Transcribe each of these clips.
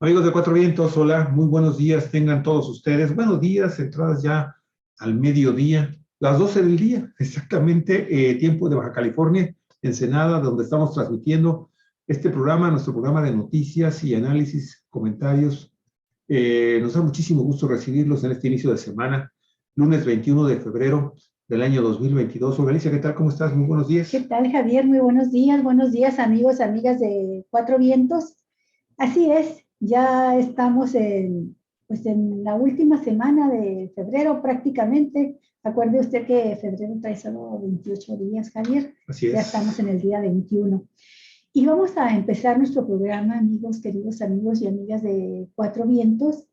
Amigos de Cuatro Vientos, hola, muy buenos días tengan todos ustedes. Buenos días, entradas ya al mediodía, las 12 del día, exactamente, tiempo de Baja California, Ensenada, donde estamos transmitiendo este programa, nuestro programa de noticias y análisis, comentarios. Nos da muchísimo gusto recibirlos en este inicio de semana, lunes 21 de febrero del año 2022. Organicia, ¿qué tal? ¿Cómo estás? Muy buenos días. ¿Qué tal, Javier? Muy buenos días, amigos, amigas de Cuatro Vientos. Así es, ya estamos en la última semana de febrero prácticamente. Acuerde usted que febrero trae solo 28 días, Javier. Así es. Ya estamos en el día 21. Y vamos a empezar nuestro programa, amigos, queridos amigos y amigas de Cuatro Vientos,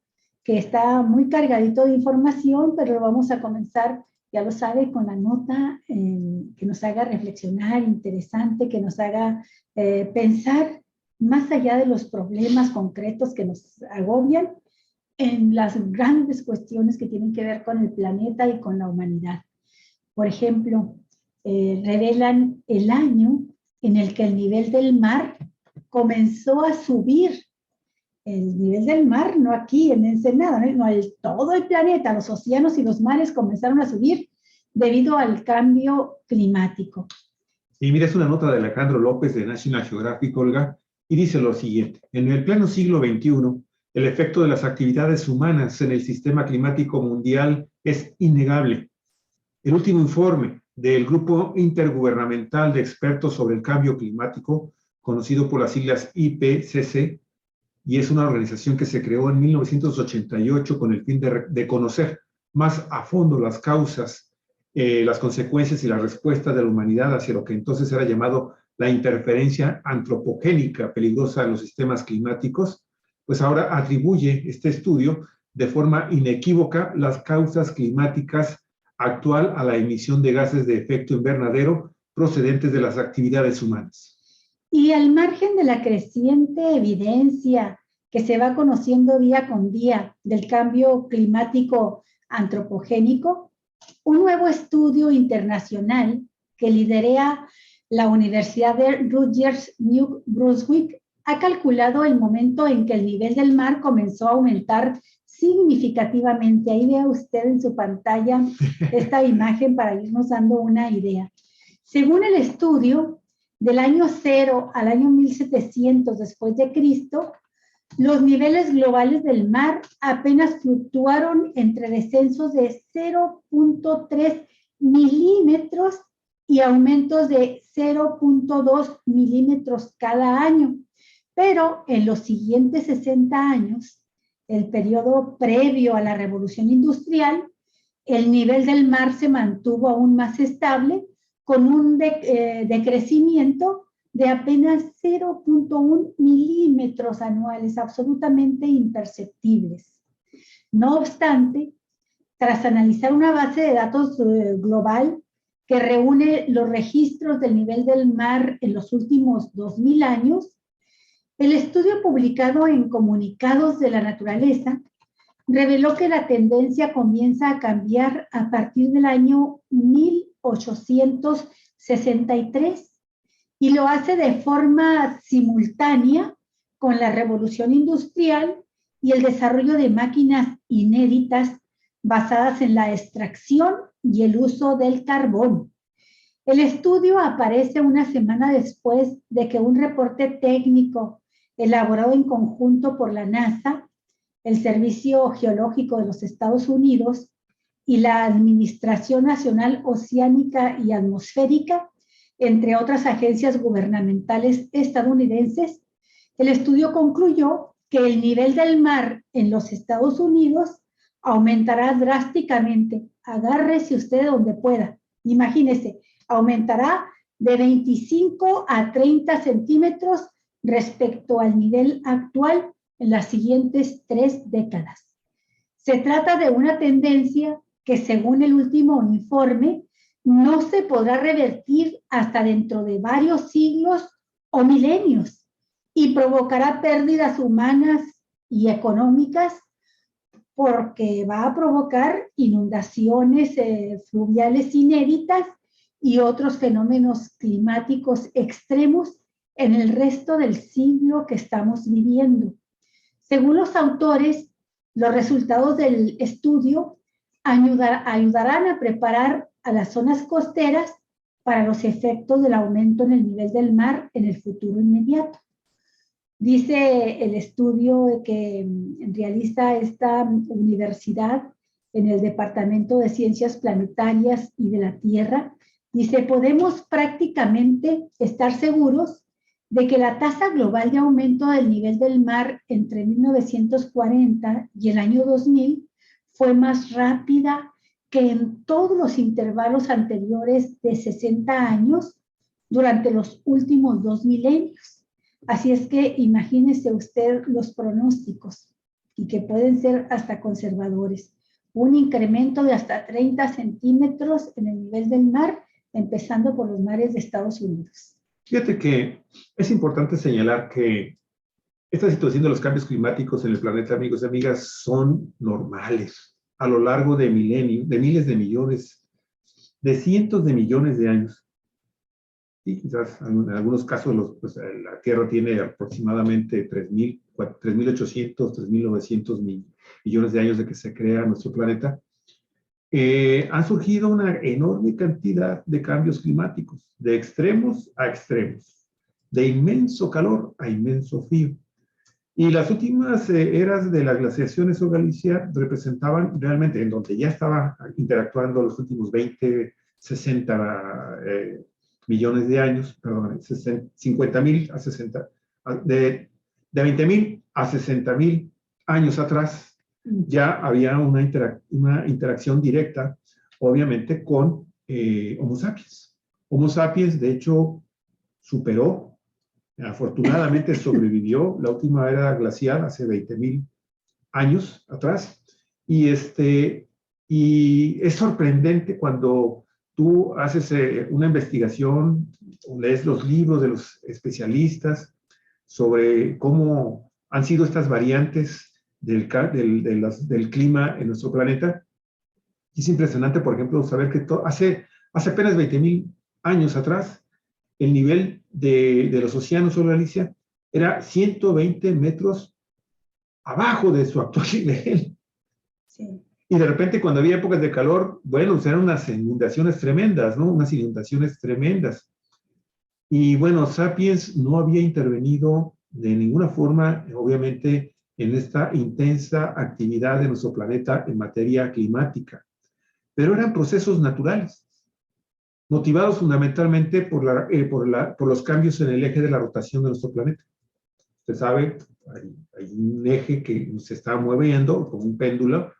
que está muy cargadito de información, pero lo vamos a comenzar, ya lo sabe, con la nota que nos haga reflexionar, interesante, que nos haga pensar más allá de los problemas concretos que nos agobian, en las grandes cuestiones que tienen que ver con el planeta y con la humanidad. Por ejemplo, revelan el año en el que el nivel del mar comenzó a subir. El nivel del mar, no aquí en Ensenada, todo el planeta, los océanos y los mares comenzaron a subir debido al cambio climático. Y mira, es una nota de Alejandro López de National Geographic, Olga, y dice lo siguiente: en el pleno siglo XXI, el efecto de las actividades humanas en el sistema climático mundial es innegable. El último informe del Grupo Intergubernamental de Expertos sobre el Cambio Climático, conocido por las siglas IPCC, y es una organización que se creó en 1988 con el fin de conocer más a fondo las causas, las consecuencias y la respuesta de la humanidad hacia lo que entonces era llamado la interferencia antropogénica peligrosa en los sistemas climáticos, pues ahora atribuye este estudio de forma inequívoca las causas climáticas actual a la emisión de gases de efecto invernadero procedentes de las actividades humanas. Y al margen de la creciente evidencia que se va conociendo día con día del cambio climático antropogénico, un nuevo estudio internacional que lidera la Universidad de Rutgers New Brunswick ha calculado el momento en que el nivel del mar comenzó a aumentar significativamente. Ahí vea usted en su pantalla esta imagen para irnos dando una idea. Según el estudio, del año 0 al año 1700 después de Cristo, los niveles globales del mar apenas fluctuaron entre descensos de 0.3 milímetros y aumentos de 0.2 milímetros cada año. Pero en los siguientes 60 años, el periodo previo a la Revolución Industrial, el nivel del mar se mantuvo aún más estable, con un decrecimiento de apenas 0.1 milímetros anuales, absolutamente imperceptibles. No obstante, tras analizar una base de datos global que reúne los registros del nivel del mar en los últimos 2000 años, el estudio publicado en Comunicados de la Naturaleza reveló que la tendencia comienza a cambiar a partir del año 1863 y lo hace de forma simultánea con la revolución industrial y el desarrollo de máquinas inéditas basadas en la extracción y el uso del carbón. El estudio aparece una semana después de que un reporte técnico elaborado en conjunto por la NASA, el Servicio Geológico de los Estados Unidos y la Administración Nacional Oceánica y Atmosférica, entre otras agencias gubernamentales estadounidenses, el estudio concluyó que el nivel del mar en los Estados Unidos aumentará drásticamente. Agárrese usted donde pueda. Imagínese, aumentará de 25 a 30 centímetros respecto al nivel actual en las siguientes 3 décadas. Se trata de una tendencia que, según el último informe, no se podrá revertir hasta dentro de varios siglos o milenios y provocará pérdidas humanas y económicas porque va a provocar inundaciones fluviales inéditas y otros fenómenos climáticos extremos en el resto del siglo que estamos viviendo. Según los autores, los resultados del estudio ayudarán a preparar a las zonas costeras para los efectos del aumento en el nivel del mar en el futuro inmediato. Dice el estudio que realiza esta universidad en el Departamento de Ciencias Planetarias y de la Tierra, dice, podemos prácticamente estar seguros de que la tasa global de aumento del nivel del mar entre 1940 y el año 2000 fue más rápida que en todos los intervalos anteriores de 60 años durante los últimos 2 milenios. Así es que imagínese usted los pronósticos, y que pueden ser hasta conservadores. Un incremento de hasta 30 centímetros en el nivel del mar, empezando por los mares de Estados Unidos. Fíjate que es importante señalar que esta situación de los cambios climáticos en el planeta, amigos y amigas, son normales a lo largo de milenios, de miles de millones, de cientos de millones de años. Y quizás en algunos casos la Tierra tiene aproximadamente 3.800, 3.900 millones de años de que se crea nuestro planeta. Han surgido una enorme cantidad de cambios climáticos, de extremos a extremos, de inmenso calor a inmenso frío. Y las últimas eras de las glaciaciones sobre Galicia representaban realmente, en donde ya estaba interactuando los últimos 20, 60 millones de años, perdón, 50.000 a 60, de 20.000 a 60.000 años atrás, ya había una interacción directa, obviamente, con Homo sapiens. Homo sapiens, de hecho, superó, afortunadamente sobrevivió la última era glacial hace 20.000 años atrás, y es sorprendente cuando tú haces una investigación o lees los libros de los especialistas sobre cómo han sido estas variantes del clima en nuestro planeta. Y es impresionante, por ejemplo, saber que hace apenas 20.000 años atrás, el nivel de los océanos sobre Galicia era 120 metros abajo de su actual nivel. Sí. Y de repente, cuando había épocas de calor, bueno, eran unas inundaciones tremendas, ¿no? Unas inundaciones tremendas. Y bueno, Sapiens no había intervenido de ninguna forma, obviamente, en esta intensa actividad de nuestro planeta en materia climática. Pero eran procesos naturales, motivados fundamentalmente por los cambios en el eje de la rotación de nuestro planeta. Usted sabe, hay un eje que se está moviendo como un péndulo,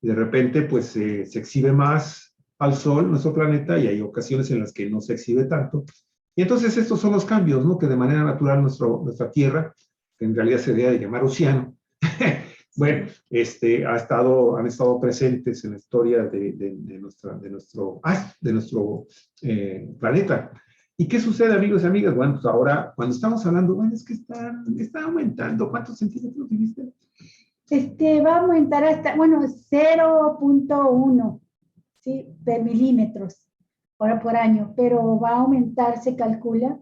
y de repente pues se exhibe más al Sol, nuestro planeta, y hay ocasiones en las que no se exhibe tanto. Y entonces estos son los cambios, ¿no? Que de manera natural nuestra Tierra, que en realidad se debería de llamar océano, bueno, han estado presentes en la historia de nuestro planeta. ¿Y qué sucede, amigos y amigas? Bueno, pues ahora, cuando estamos hablando, bueno, es que está aumentando. ¿Cuántos centímetros dijiste? Va a aumentar hasta, bueno, 0.1, ¿sí? De milímetros ahora por año, pero va a aumentar, se calcula,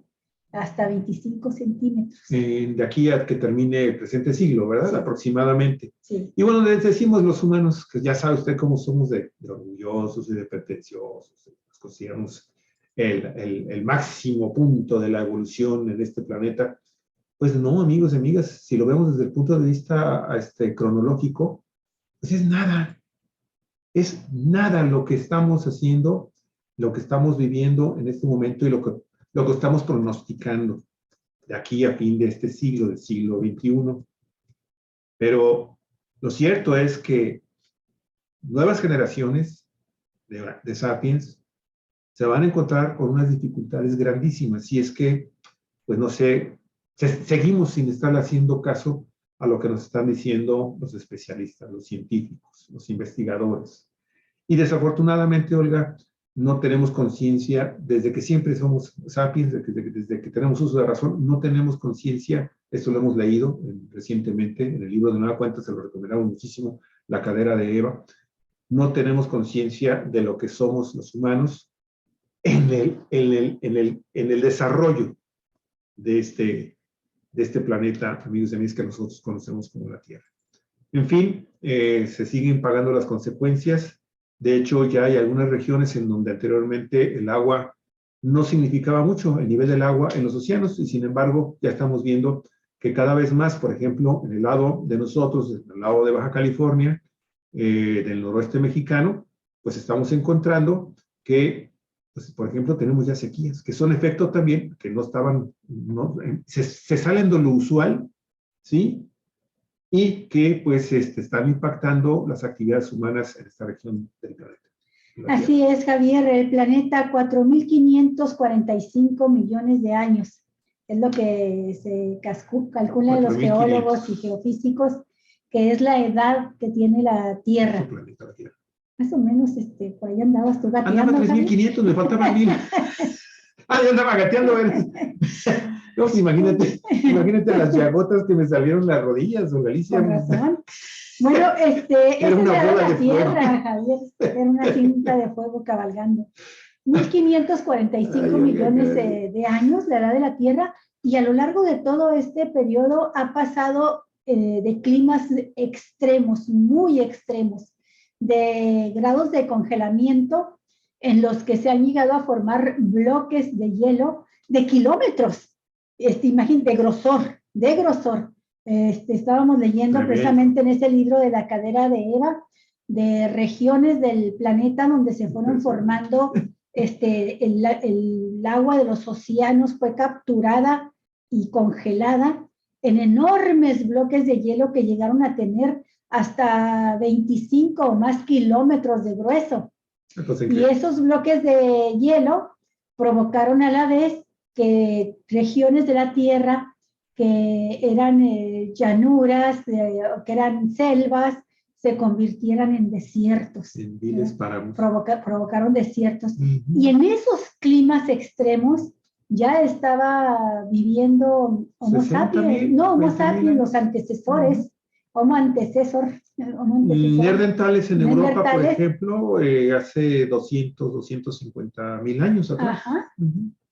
hasta 25 centímetros. De aquí a que termine el presente siglo, ¿verdad? Sí. Aproximadamente. Sí. Y bueno, les decimos los humanos, que ya sabe usted cómo somos de orgullosos y de pretenciosos, nos consideramos el máximo punto de la evolución en este planeta. Pues no, amigos y amigas, si lo vemos desde el punto de vista cronológico, pues es nada lo que estamos haciendo, lo que estamos viviendo en este momento y lo que estamos pronosticando de aquí a fin de este siglo, del siglo XXI. Pero lo cierto es que nuevas generaciones de Sapiens se van a encontrar con unas dificultades grandísimas, si es que, pues no sé, seguimos sin estar haciendo caso a lo que nos están diciendo los especialistas, los científicos, los investigadores. Y desafortunadamente, Olga, no tenemos conciencia, desde que siempre somos sapiens, desde que tenemos uso de razón, no tenemos conciencia, esto lo hemos leído recientemente, en el libro de Nueva Cuenta, se lo recomendamos muchísimo, La cadera de Eva, no tenemos conciencia de lo que somos los humanos en el desarrollo de de este planeta, amigos y amigas, que nosotros conocemos como la Tierra. En fin, se siguen pagando las consecuencias. De hecho, ya hay algunas regiones en donde anteriormente el agua no significaba mucho, el nivel del agua en los océanos, y sin embargo, ya estamos viendo que cada vez más, por ejemplo, en el lado de nosotros, en el lado de Baja California, del noroeste mexicano, pues estamos encontrando que, pues, por ejemplo, tenemos ya sequías, que son efecto también, que no estaban, se salen de lo usual, ¿sí? Y que, pues, están impactando las actividades humanas en esta región del planeta. Así es, Javier, el planeta 4.545 millones de años. Es lo que se calculan los geólogos y geofísicos, que es la edad que tiene la Tierra. Planeta, la Tierra. Más o menos, por ahí andabas tú gateando. Andaba 3.500, me faltaban 1,000. Yo andaba gateando. No, pues imagínate las llagotas que me salieron en las rodillas, don Galicia. Con razón. Bueno, era una bola de Tierra, Javier, era una cinta de fuego cabalgando. 1.545 millones de años, la edad de la Tierra, y a lo largo de todo este periodo ha pasado de climas extremos, muy extremos, de grados de congelamiento en los que se han llegado a formar bloques de hielo de kilómetros, imagínate, de grosor. Estábamos leyendo precisamente en ese libro de La cadera de Eva, de regiones del planeta donde se fueron formando, el agua de los océanos fue capturada y congelada en enormes bloques de hielo que llegaron a tener hasta 25 o más kilómetros de grueso. Y esos bloques de hielo provocaron a la vez que regiones de la Tierra que eran llanuras, que eran selvas, se convirtieran en desiertos. En viles páramos. Provocaron desiertos. Y en esos climas extremos ya estaba viviendo Homo sapiens, Homo sapiens, los antecesores, Homo antecesor. Neandertales en Europa, por ejemplo, hace 250,000 años atrás. Ajá.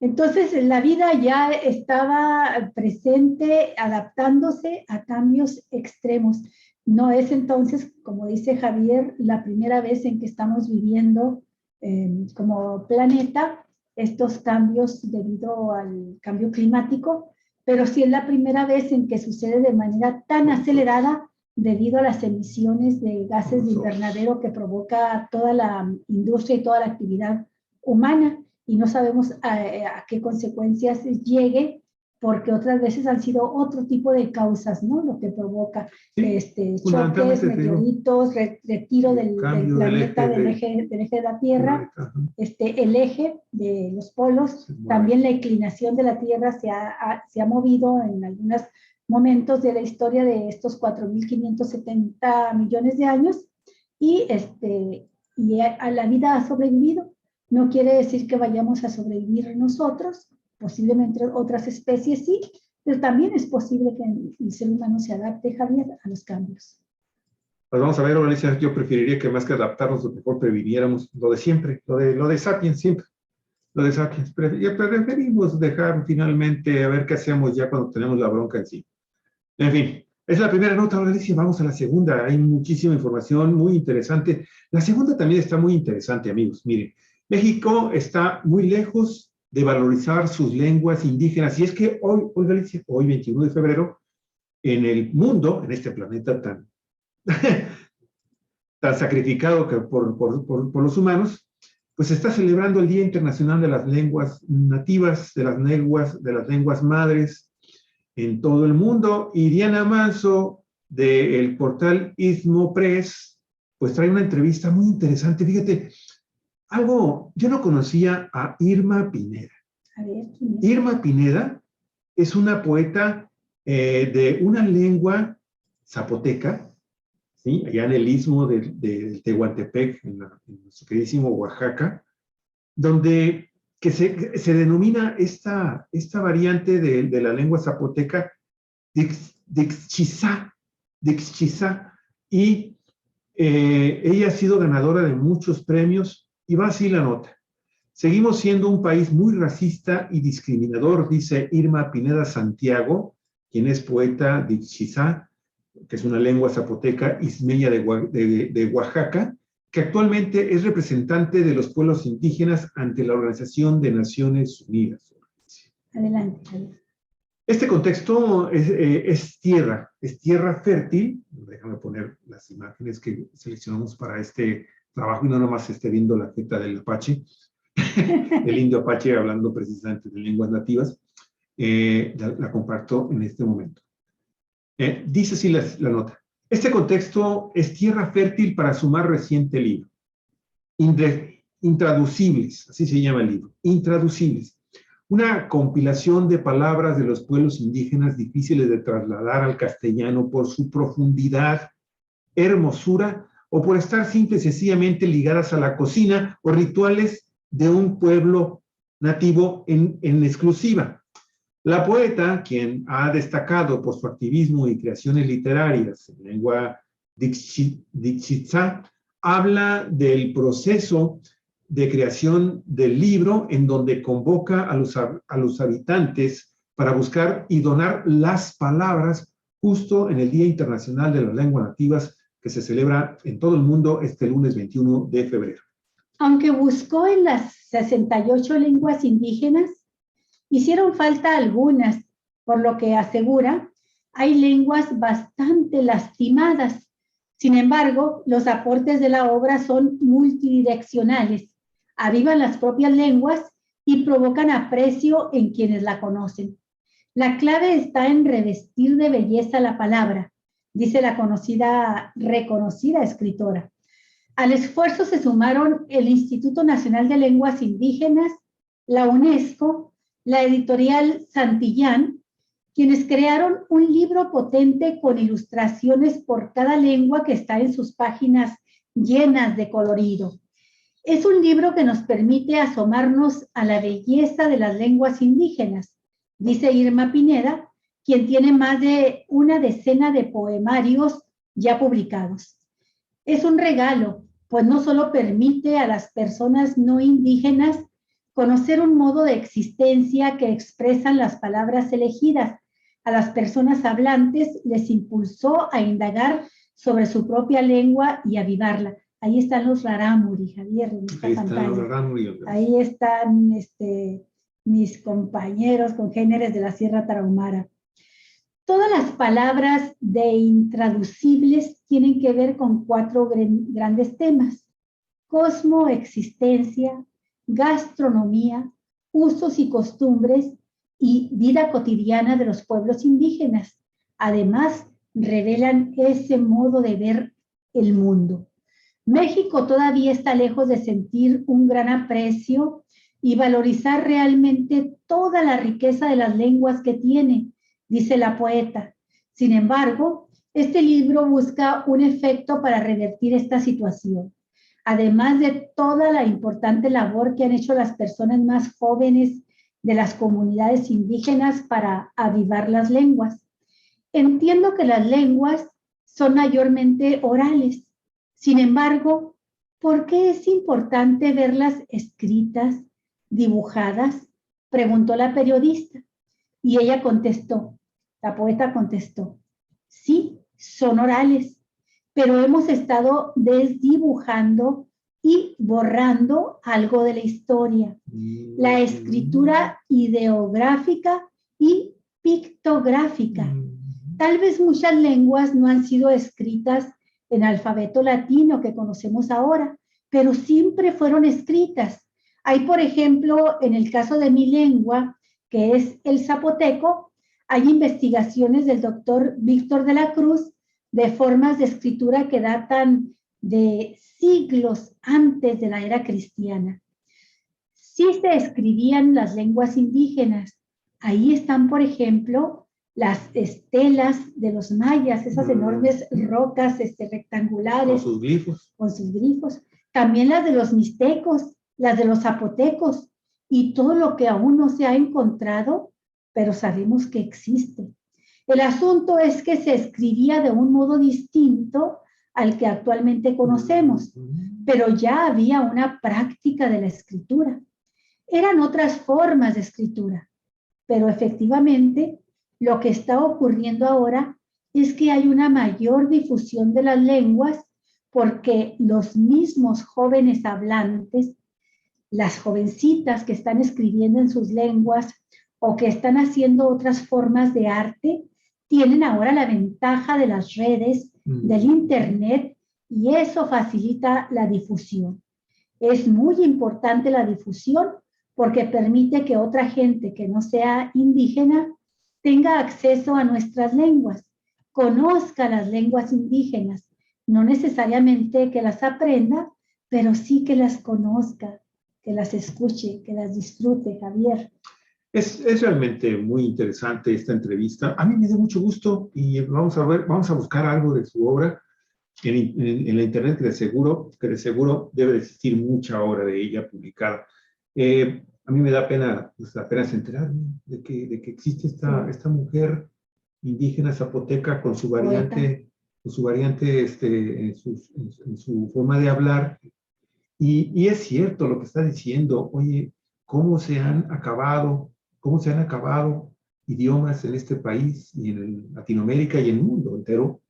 Entonces, la vida ya estaba presente, adaptándose a cambios extremos. No es entonces, como dice Javier, la primera vez en que estamos viviendo como planeta estos cambios debido al cambio climático, pero sí es la primera vez en que sucede de manera tan acelerada debido a las emisiones de gases de invernadero que provoca toda la industria y toda la actividad humana, y no sabemos a qué consecuencias llegue, porque otras veces han sido otro tipo de causas, ¿no? Lo que provoca choques, meteoritos, retiro del planeta, del eje de la Tierra, el eje de los polos, también la inclinación de la Tierra se ha movido en algunos momentos de la historia de estos 4.570 millones de años, y a la vida ha sobrevivido. No quiere decir que vayamos a sobrevivir nosotros, posiblemente otras especies sí, pero también es posible que el ser humano se adapte, Javier, a los cambios. Pues vamos a ver, Alicia, yo preferiría que más que adaptarnos, lo mejor previniéramos lo de siempre, lo de Sapiens siempre. Lo de Sapiens. Preferimos dejar finalmente a ver qué hacemos ya cuando tenemos la bronca encima. En fin, esa es la primera nota, Alicia. Vamos a la segunda. Hay muchísima información muy interesante. La segunda también está muy interesante, amigos. Miren, México está muy lejos de valorizar sus lenguas indígenas. Y es que hoy, Galicia, hoy 21 de febrero, en el mundo, en este planeta tan, tan sacrificado que por los humanos, pues se está celebrando el Día Internacional de las Lenguas Nativas, de las lenguas madres en todo el mundo. Y Diana Manso, del portal Istmo Press, pues trae una entrevista muy interesante. Fíjate, yo no conocía a Irma Pineda. A ver, Irma Pineda es una poeta de una lengua zapoteca, ¿sí? Allá en el istmo de Tehuantepec, en nuestro queridísimo Oaxaca, donde que se denomina esta variante de la lengua zapoteca Dixchizá, y ella ha sido ganadora de muchos premios. Y va así la nota. Seguimos siendo un país muy racista y discriminador, dice Irma Pineda Santiago, quien es poeta de Ixchizá, que es una lengua zapoteca ismeña de Oaxaca, que actualmente es representante de los pueblos indígenas ante la Organización de Naciones Unidas. Adelante. Este contexto es tierra fértil. Déjame poner las imágenes que seleccionamos para este trabajo y no nomás esté viendo la jeta del Apache, el indio Apache hablando precisamente de lenguas nativas. La comparto en este momento. Dice así la nota. Este contexto es tierra fértil para su más reciente libro. Intraducibles, así se llama el libro. Intraducibles. Una compilación de palabras de los pueblos indígenas difíciles de trasladar al castellano por su profundidad, hermosura o por estar simple y sencillamente ligadas a la cocina o rituales de un pueblo nativo en exclusiva. La poeta, quien ha destacado por su activismo y creaciones literarias en lengua Ixchizá, habla del proceso de creación del libro en donde convoca a los habitantes para buscar y donar las palabras justo en el Día Internacional de las Lenguas Nativas que se celebra en todo el mundo este lunes 21 de febrero. Aunque buscó en las 68 lenguas indígenas, hicieron falta algunas, por lo que asegura, hay lenguas bastante lastimadas. Sin embargo, los aportes de la obra son multidireccionales, avivan las propias lenguas y provocan aprecio en quienes la conocen. La clave está en revestir de belleza la palabra, dice la reconocida escritora. Al esfuerzo se sumaron el Instituto Nacional de Lenguas Indígenas, la UNESCO, la editorial Santillán, quienes crearon un libro potente con ilustraciones por cada lengua que está en sus páginas llenas de colorido. Es un libro que nos permite asomarnos a la belleza de las lenguas indígenas, dice Irma Pineda, quien tiene más de una decena de poemarios ya publicados. Es un regalo, pues no solo permite a las personas no indígenas conocer un modo de existencia que expresan las palabras elegidas. A las personas hablantes les impulsó a indagar sobre su propia lengua y avivarla. Ahí están los rarámuri, Javier, en esta pantalla. Ahí están mis compañeros congéneres de la Sierra Tarahumara. Todas las palabras de intraducibles tienen que ver con 4 grandes temas: cosmo, existencia, gastronomía, usos y costumbres y vida cotidiana de los pueblos indígenas. Además, revelan ese modo de ver el mundo. México todavía está lejos de sentir un gran aprecio y valorizar realmente toda la riqueza de las lenguas que tiene, dice la poeta. Sin embargo, este libro busca un efecto para revertir esta situación. Además de toda la importante labor que han hecho las personas más jóvenes de las comunidades indígenas para avivar las lenguas. Entiendo que las lenguas son mayormente orales. Sin embargo, ¿por qué es importante verlas escritas, dibujadas?, preguntó la periodista. Y ella contestó, la poeta contestó, sí, son orales, pero hemos estado desdibujando y borrando algo de la historia. La escritura ideográfica y pictográfica. Tal vez muchas lenguas no han sido escritas en alfabeto latino que conocemos ahora, pero siempre fueron escritas. Hay, por ejemplo, en el caso de mi lengua, que es el zapoteco, hay investigaciones del doctor Víctor de la Cruz de formas de escritura que datan de siglos antes de la era cristiana. Sí se escribían las lenguas indígenas. Ahí están, por ejemplo, las estelas de los mayas, esas enormes rocas rectangulares. Con sus glifos. Con sus glifos. También las de los mixtecos, las de los zapotecos y todo lo que aún no se ha encontrado, pero sabemos que existe. El asunto es que se escribía de un modo distinto al que actualmente conocemos, pero ya había una práctica de la escritura. Eran otras formas de escritura, pero efectivamente Lo que está ocurriendo ahora es que hay una mayor difusión de las lenguas porque los mismos jóvenes hablantes, las jovencitas que están escribiendo en sus lenguas o que están haciendo otras formas de arte, tienen ahora la ventaja de las redes, del internet, y eso facilita la difusión. Es muy importante la difusión porque permite que otra gente que no sea indígena tenga acceso a nuestras lenguas, conozca las lenguas indígenas, no necesariamente que las aprenda, pero sí que las conozca, que las escuche, que las disfrute, Javier. Es realmente muy interesante esta entrevista. A mí me dio mucho gusto y vamos a buscar algo de su obra en la internet, que de seguro debe de existir mucha obra de ella publicada. A mí me da pena, pues, apenas enterarme de que existe esta mujer indígena zapoteca con su variante, en su forma de hablar. Y es cierto lo que está diciendo. Oye, cómo se han acabado idiomas en este país y en Latinoamérica y en el mundo entero.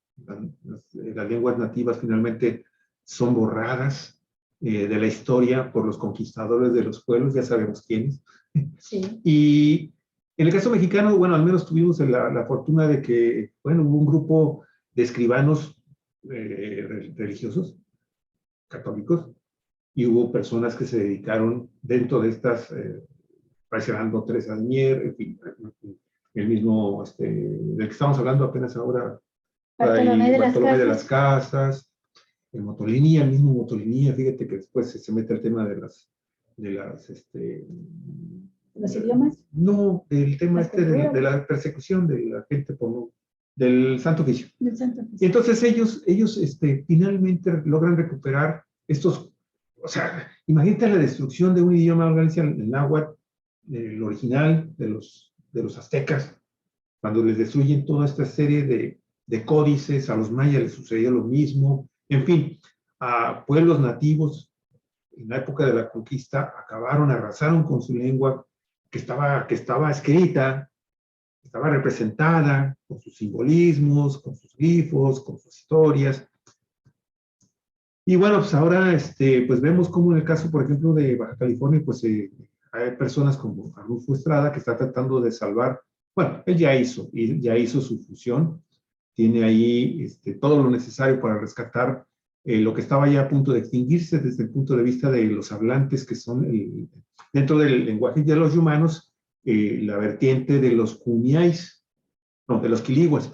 Las lenguas nativas finalmente son borradas de la historia por los conquistadores de los pueblos, ya sabemos quiénes. Sí. Y en el caso mexicano, bueno, al menos tuvimos la fortuna de que, bueno, hubo un grupo de escribanos religiosos, católicos, y hubo personas que se dedicaron dentro de estas, Fernando Teresa de Mier, en fin, el mismo, del que estamos hablando apenas ahora, Bartolomé de las Casas, el mismo Motolinía, fíjate que después se mete el tema de ¿Los idiomas? No, del tema de la persecución de la gente del Santo Oficio. Y entonces ellos finalmente logran recuperar estos, o sea, imagínate la destrucción de un idioma, el náhuatl, el original de los aztecas, cuando les destruyen toda esta serie de códices. A los mayas les sucedió lo mismo, en fin, a pueblos nativos en la época de la conquista arrasaron con su lengua que estaba escrita, estaba representada con sus simbolismos, con sus glifos, con sus historias. Y bueno, pues ahora pues vemos cómo en el caso, por ejemplo, de Baja California, pues hay personas como Arnulfo Estrada que está tratando de salvar. Bueno, él ya hizo su fusión, tiene ahí todo lo necesario para rescatar lo que estaba ya a punto de extinguirse desde el punto de vista de los hablantes, que son dentro del lenguaje de los humanos, la vertiente de los cumiáis, no, de los quiliguas,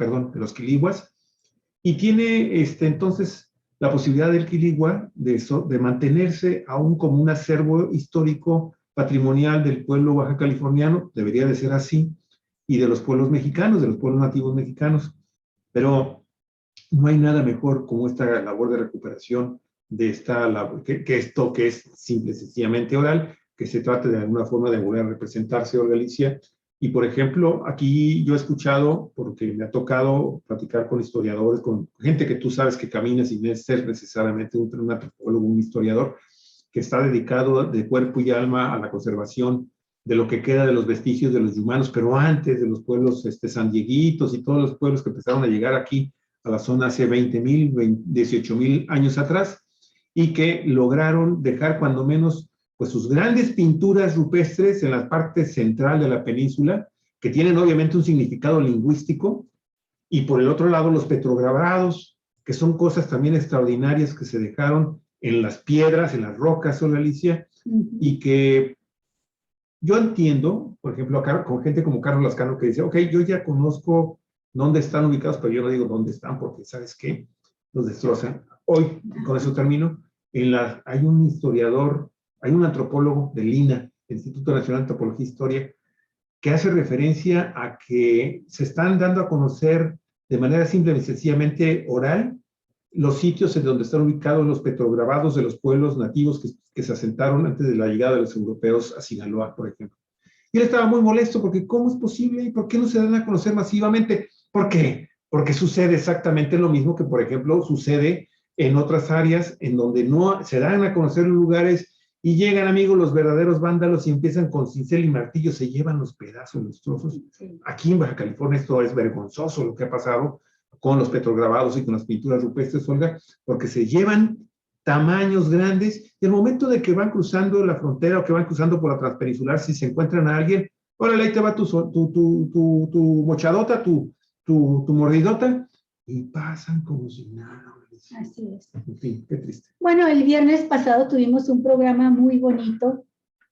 y tiene entonces la posibilidad del quiligua de mantenerse aún como un acervo histórico patrimonial del pueblo baja californiano, debería de ser así, y de los pueblos mexicanos, de los pueblos nativos mexicanos. Pero no hay nada mejor como esta labor de recuperación de esta labor, que esto que es simple, sencillamente oral, que se trate de alguna forma de volver a representarse en Galicia. Y, por ejemplo, aquí yo he escuchado, porque me ha tocado platicar con historiadores, con gente que tú sabes que camina sin ser necesariamente un antropólogo, un historiador, que está dedicado de cuerpo y alma a la conservación de lo que queda de los vestigios de los humanos, pero antes de los pueblos sandieguitos y todos los pueblos que empezaron a llegar aquí a la zona hace 20,000, 18,000 años atrás, y que lograron dejar cuando menos pues sus grandes pinturas rupestres en la parte central de la península, que tienen obviamente un significado lingüístico, y por el otro lado los petrograbados, que son cosas también extraordinarias que se dejaron en las piedras, en las rocas, Alicia, y que yo entiendo, por ejemplo, con gente como Carlos Lascano, que dice, ok, yo ya conozco dónde están ubicados, pero yo no digo dónde están, porque ¿sabes qué? Los destrozan. Hoy, con eso termino, hay un historiador, hay un antropólogo del INAH, el Instituto Nacional de Antropología e Historia, que hace referencia a que se están dando a conocer de manera simple y sencillamente oral los sitios en donde están ubicados los petrograbados de los pueblos nativos que se asentaron antes de la llegada de los europeos a Sinaloa, por ejemplo. Y él estaba muy molesto porque ¿cómo es posible? ¿Y por qué no se dan a conocer masivamente? ¿Por qué? Porque sucede exactamente lo mismo que, por ejemplo, sucede en otras áreas en donde no se dan a conocer los lugares Y llegan, amigos, los verdaderos vándalos y empiezan con cincel y martillo, se llevan los pedazos, los trozos. Sí. Aquí en Baja California esto es vergonzoso lo que ha pasado con los petrograbados y con las pinturas rupestres, Olga, porque se llevan tamaños grandes y al momento de que van cruzando la frontera o que van cruzando por la transpeninsular, si se encuentran a alguien, órale, ahí te va tu mochadota, tu mordidota, y pasan como si nada. Así es. En fin, qué triste. Bueno, el viernes pasado tuvimos un programa muy bonito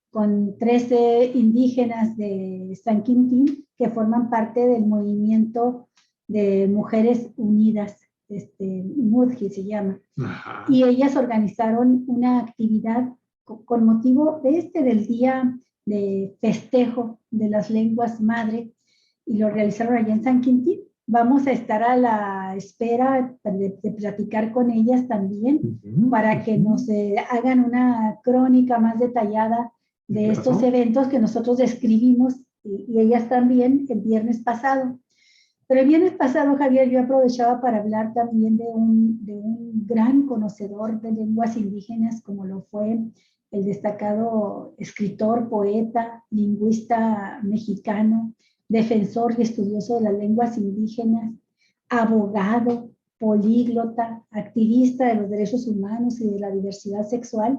con 13 indígenas de San Quintín que forman parte del movimiento de Mujeres Unidas, MUDGI se llama. Ajá. Y ellas organizaron una actividad con motivo del día de festejo de las lenguas madre y lo realizaron allá en San Quintín. Vamos a estar a la espera de platicar con ellas también para que nos hagan una crónica más detallada de estos eventos que nosotros describimos y ellas también el viernes pasado. Pero el viernes pasado, Javier, yo aprovechaba para hablar también de un gran conocedor de lenguas indígenas como lo fue el destacado escritor, poeta, lingüista mexicano, defensor y estudioso de las lenguas indígenas, abogado, políglota, activista de los derechos humanos y de la diversidad sexual,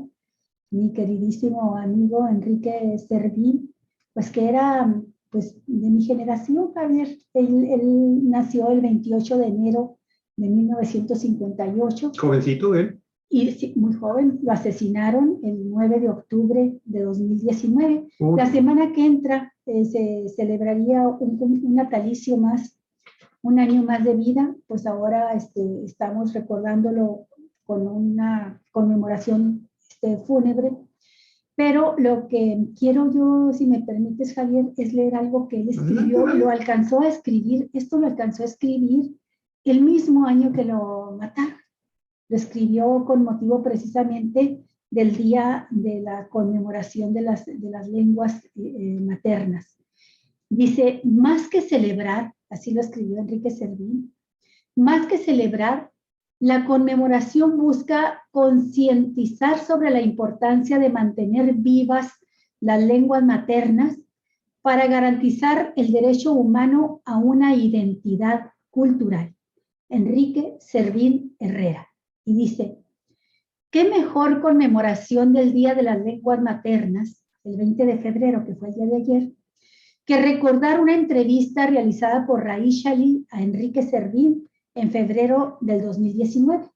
mi queridísimo amigo Enrique Servín, pues que era pues, de mi generación, Javier. Él nació el 28 de enero de 1958. Jovencito él. Y sí, muy joven, lo asesinaron el 9 de octubre de 2019. La semana que entra se celebraría un natalicio más, un año más de vida, pues ahora estamos recordándolo con una conmemoración fúnebre. Pero lo que quiero yo, si me permites, Javier, es leer algo que él escribió, lo alcanzó a escribir, esto lo alcanzó a escribir el mismo año que lo mataron. Lo escribió con motivo precisamente del día de la conmemoración de las lenguas maternas. Dice, más que celebrar, así lo escribió Enrique Servín, más que celebrar, la conmemoración busca concientizar sobre la importancia de mantener vivas las lenguas maternas para garantizar el derecho humano a una identidad cultural. Enrique Servín Herrera. Y dice, ¿qué mejor conmemoración del Día de las Lenguas Maternas, el 20 de febrero, que fue el día de ayer, que recordar una entrevista realizada por Raíz Shalí a Enrique Servín en febrero del 2019?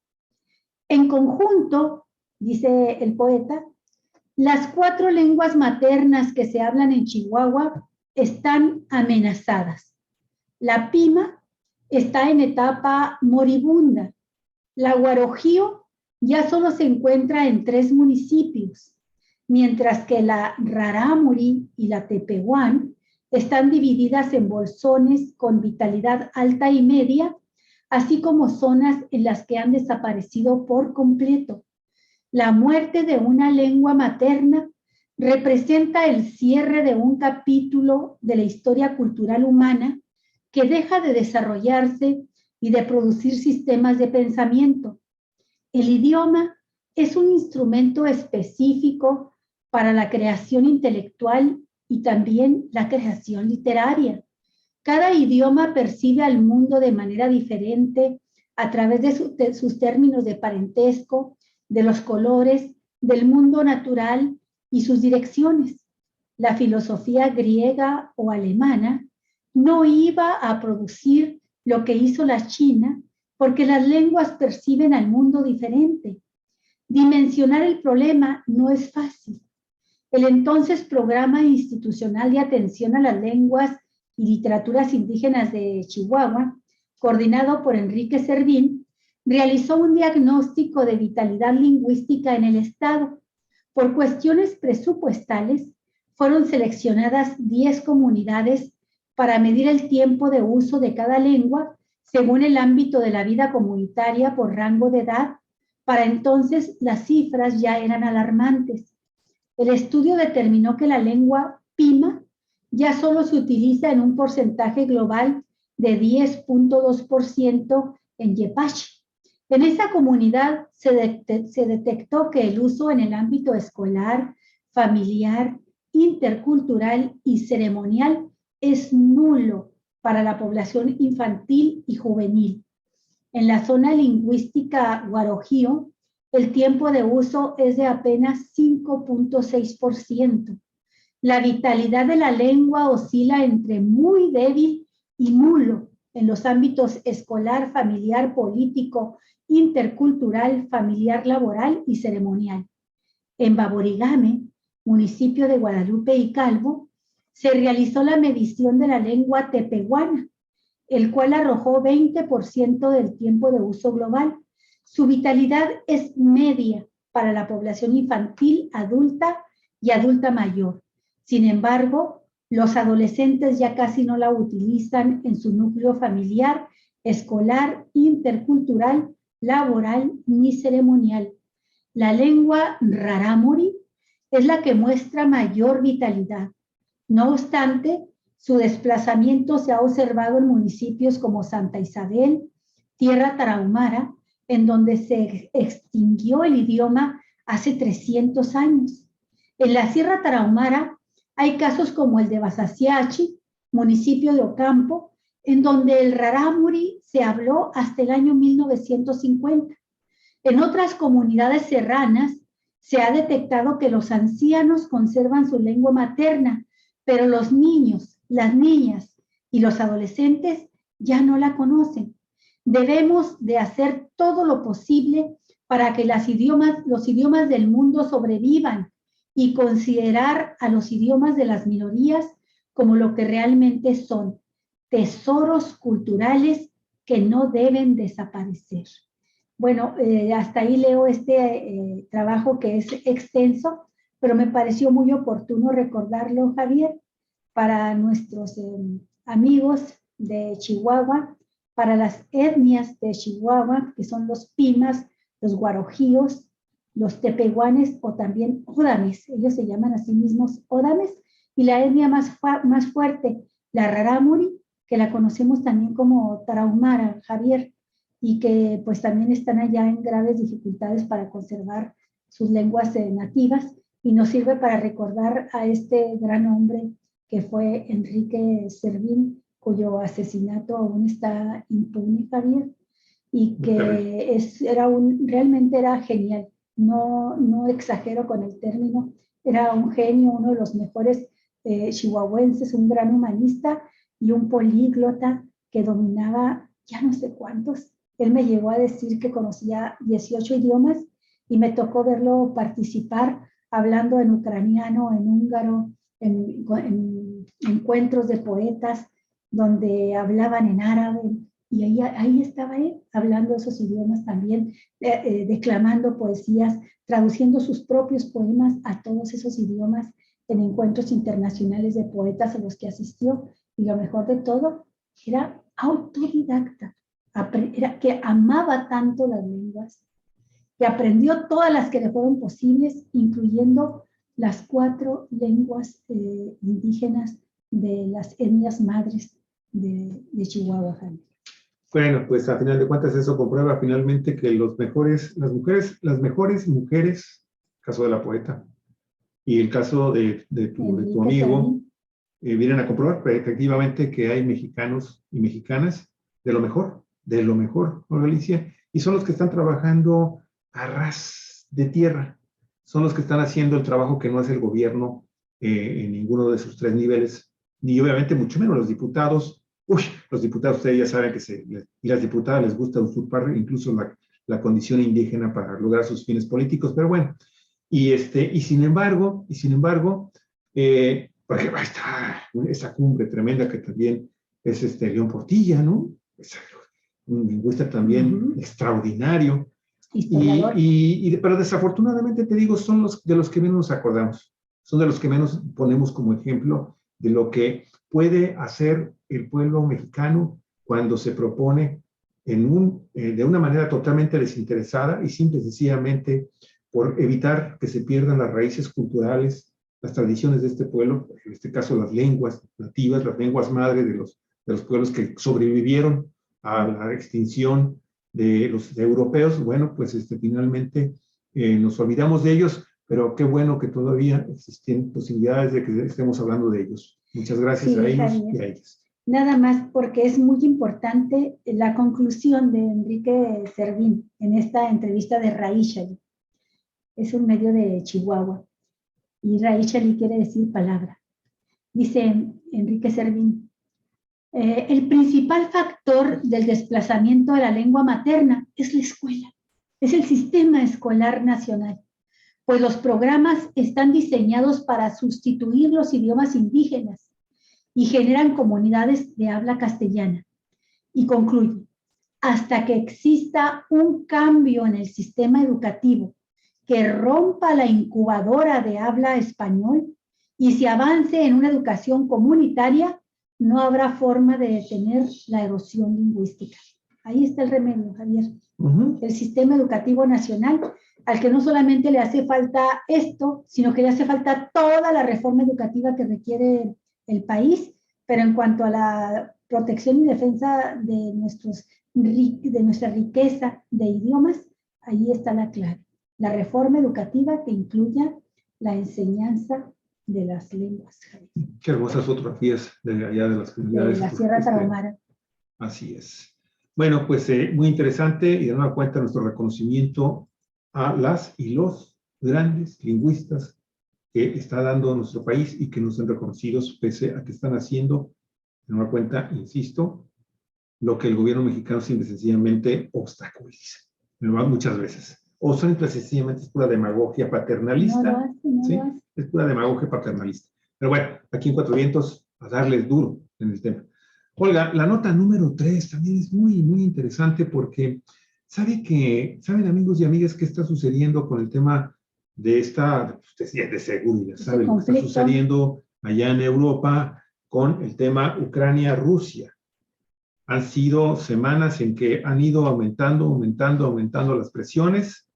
En conjunto, dice el poeta, las 4 lenguas maternas que se hablan en Chihuahua están amenazadas. La Pima está en etapa moribunda. La Guarojío ya solo se encuentra en 3 municipios, mientras que la Rarámuri y la Tepehuán están divididas en bolsones con vitalidad alta y media, así como zonas en las que han desaparecido por completo. La muerte de una lengua materna representa el cierre de un capítulo de la historia cultural humana que deja de desarrollarse y de producir sistemas de pensamiento. El idioma es un instrumento específico para la creación intelectual y también la creación literaria. Cada idioma percibe al mundo de manera diferente a través de sus términos de parentesco, de los colores, del mundo natural y sus direcciones. La filosofía griega o alemana no iba a producir lo que hizo la China porque las lenguas perciben al mundo diferente. Dimensionar el problema no es fácil. El entonces Programa Institucional de Atención a las Lenguas y Literaturas Indígenas de Chihuahua, coordinado por Enrique Servín, realizó un diagnóstico de vitalidad lingüística en el Estado. Por cuestiones presupuestales, fueron seleccionadas 10 comunidades para medir el tiempo de uso de cada lengua según el ámbito de la vida comunitaria por rango de edad. Para entonces, las cifras ya eran alarmantes. El estudio determinó que la lengua Pima ya solo se utiliza en un porcentaje global de 10.2% en Yepache En esa comunidad se detectó que el uso en el ámbito escolar, familiar, intercultural y ceremonial es nulo para la población infantil y juvenil. En la zona lingüística guarojío, el tiempo de uso es de apenas 5.6%. La vitalidad de la lengua oscila entre muy débil y nulo en los ámbitos escolar, familiar, político, intercultural, familiar, laboral y ceremonial. En Baborigame, municipio de Guadalupe y Calvo, se realizó la medición de la lengua tepehuana, el cual arrojó 20% del tiempo de uso global. Su vitalidad es media para la población infantil, adulta y adulta mayor. Sin embargo, los adolescentes ya casi no la utilizan en su núcleo familiar, escolar, intercultural, laboral ni ceremonial. La lengua rarámuri es la que muestra mayor vitalidad. No obstante, su desplazamiento se ha observado en municipios como Santa Isabel, Tierra Tarahumara, en donde se extinguió el idioma hace 300 años. En la Sierra Tarahumara hay casos como el de Basasiachi, municipio de Ocampo, en donde el rarámuri se habló hasta el año 1950. En otras comunidades serranas se ha detectado que los ancianos conservan su lengua materna, pero los niños, las niñas y los adolescentes ya no la conocen. Debemos de hacer todo lo posible para que los idiomas del mundo sobrevivan y considerar a los idiomas de las minorías como lo que realmente son, tesoros culturales que no deben desaparecer. Bueno, hasta ahí leo este trabajo que es extenso, pero me pareció muy oportuno recordarlo, Javier, para nuestros amigos de Chihuahua, para las etnias de Chihuahua, que son los pimas, los guarojíos, los tepehuanes o también odames. Ellos se llaman a sí mismos odames. Y la etnia más fuerte, la rarámuri, que la conocemos también como tarahumara, Javier, y que pues también están allá en graves dificultades para conservar sus lenguas nativas, y nos sirve para recordar a este gran hombre que fue Enrique Servín, cuyo asesinato aún está impune, Javier, y que realmente era genial. No exagero con el término, era un genio, uno de los mejores chihuahuenses, un gran humanista y un políglota que dominaba ya no sé cuántos. Él me llegó a decir que conocía 18 idiomas y me tocó verlo participar hablando en ucraniano, en húngaro, en encuentros de poetas donde hablaban en árabe, y ahí estaba él hablando esos idiomas también, declamando poesías, traduciendo sus propios poemas a todos esos idiomas en encuentros internacionales de poetas a los que asistió. Y lo mejor de todo, era autodidacta, era que amaba tanto las lenguas, que aprendió todas las que le fueron posibles, incluyendo las 4 lenguas indígenas de las etnias madres de Chihuahua. Bueno, pues a final de cuentas eso comprueba finalmente que las mejores mujeres, caso de la poeta, y el caso de tu amigo, vienen a comprobar efectivamente que hay mexicanos y mexicanas de lo mejor, ¿no, Galicia? Y son los que están trabajando a ras de tierra, son los que están haciendo el trabajo que no hace el gobierno en ninguno de sus 3 niveles, ni obviamente mucho menos los diputados. Los diputados, ustedes ya saben y las diputadas les gusta usurpar incluso la condición indígena para lograr sus fines políticos, pero bueno, y sin embargo, porque ahí está esa cumbre tremenda que también es León Portilla, ¿no? Es un lingüista también extraordinario. Pero desafortunadamente, te digo, son de los que menos nos acordamos, son de los que menos ponemos como ejemplo de lo que puede hacer el pueblo mexicano cuando se propone de una manera totalmente desinteresada y simple y sencillamente por evitar que se pierdan las raíces culturales, las tradiciones de este pueblo, en este caso las lenguas nativas, las lenguas madre de los pueblos que sobrevivieron a la extinción de los europeos, bueno, pues finalmente nos olvidamos de ellos, pero qué bueno que todavía existen posibilidades de que estemos hablando de ellos. Muchas gracias Sí, a ellos Javier. y a ellas. Nada más porque es muy importante la conclusión de Enrique Servín en esta entrevista de Raíchali. Es un medio de Chihuahua y Raíchali quiere decir palabra. Dice Enrique Servín, el principal factor del desplazamiento de la lengua materna es la escuela, es el sistema escolar nacional, pues los programas están diseñados para sustituir los idiomas indígenas y generan comunidades de habla castellana. Y concluye, hasta que exista un cambio en el sistema educativo que rompa la incubadora de habla español y se avance en una educación comunitaria, no habrá forma de detener la erosión lingüística. Ahí está el remedio, Javier. El sistema educativo nacional, al que no solamente le hace falta esto, sino que le hace falta toda la reforma educativa que requiere el país, pero en cuanto a la protección y defensa de nuestra riqueza de idiomas, ahí está la clave. La reforma educativa que incluya la enseñanza de las lenguas. Qué hermosas fotografías de allá de las comunidades. De la Sierra Tarahumara. Así es. Bueno, pues muy interesante y de nueva cuenta nuestro reconocimiento a las y los grandes lingüistas que está dando nuestro país y que nos han reconocido pese a que están haciendo, de nueva cuenta, insisto, lo que el gobierno mexicano simple y sencillamente obstaculiza. Muchas veces. O simple y sencillamente es pura demagogia paternalista. ¿Sí? Es pura demagogia paternalista. Pero bueno, aquí en Cuatro Vientos, a darles duro en el tema. Olga, la nota número 3 también es muy, muy interesante porque saben amigos y amigas qué está sucediendo con el tema de esta, de seguridad, ¿saben? Lo que está sucediendo allá en Europa con el tema Ucrania-Rusia. Han sido semanas en que han ido aumentando las presiones.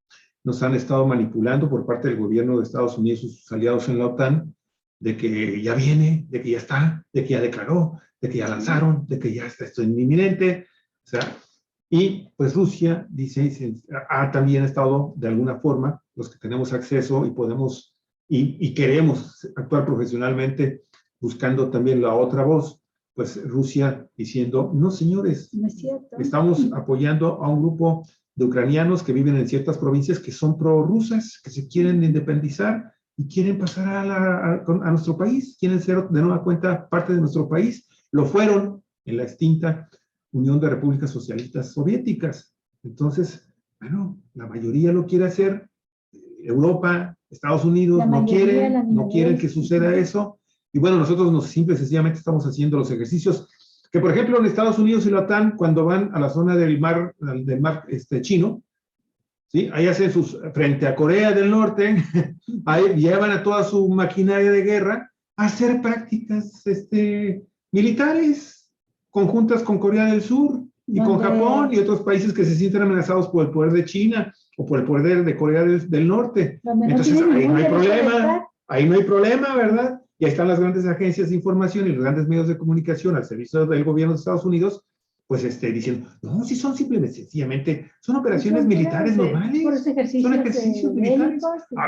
Nos han estado manipulando por parte del gobierno de Estados Unidos y sus aliados en la OTAN de que ya viene, de que ya está, de que ya declaró, de que ya lanzaron, de que ya está esto inminente. O sea, y pues Rusia dice, ha también estado de alguna forma, los que tenemos acceso y podemos y queremos actuar profesionalmente, buscando también la otra voz, pues Rusia diciendo, no señores, no es cierto. Estamos apoyando a un grupo de ucranianos que viven en ciertas provincias que son prorrusas, que se quieren independizar y quieren pasar a nuestro país, quieren ser de nueva cuenta parte de nuestro país. Lo fueron en la extinta Unión de Repúblicas Socialistas Soviéticas. Entonces, bueno, la mayoría lo quiere hacer. Europa, Estados Unidos no quieren que suceda eso. Y bueno, nosotros simple y sencillamente estamos haciendo los ejercicios que, por ejemplo, en Estados Unidos y la OTAN, cuando van a la zona del mar chino, ¿sí? Ahí hacen frente a Corea del Norte, ahí llevan a toda su maquinaria de guerra a hacer prácticas militares conjuntas con Corea del Sur y con Japón y otros países que se sienten amenazados por el poder de China o por el poder de Corea del Norte. Entonces, ahí no hay problema, ¿verdad? Y ahí están las grandes agencias de información y los grandes medios de comunicación al servicio del gobierno de Estados Unidos, pues diciendo, no, si son simplemente, sencillamente, son operaciones militares normales, son ejercicios militares.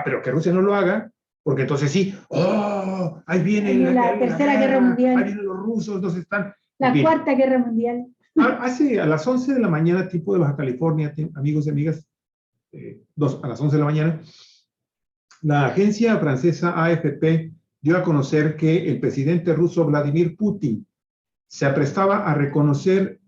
Pero que Rusia no lo haga, porque entonces sí, ahí viene la tercera guerra mundial. Ahí vienen los rusos, nos están... La cuarta guerra mundial. A las 11 de la mañana, tiempo de Baja California, amigos y amigas, a las 11 de la mañana, la agencia francesa AFP dio a conocer que el presidente ruso Vladimir Putin se aprestaba a reconocer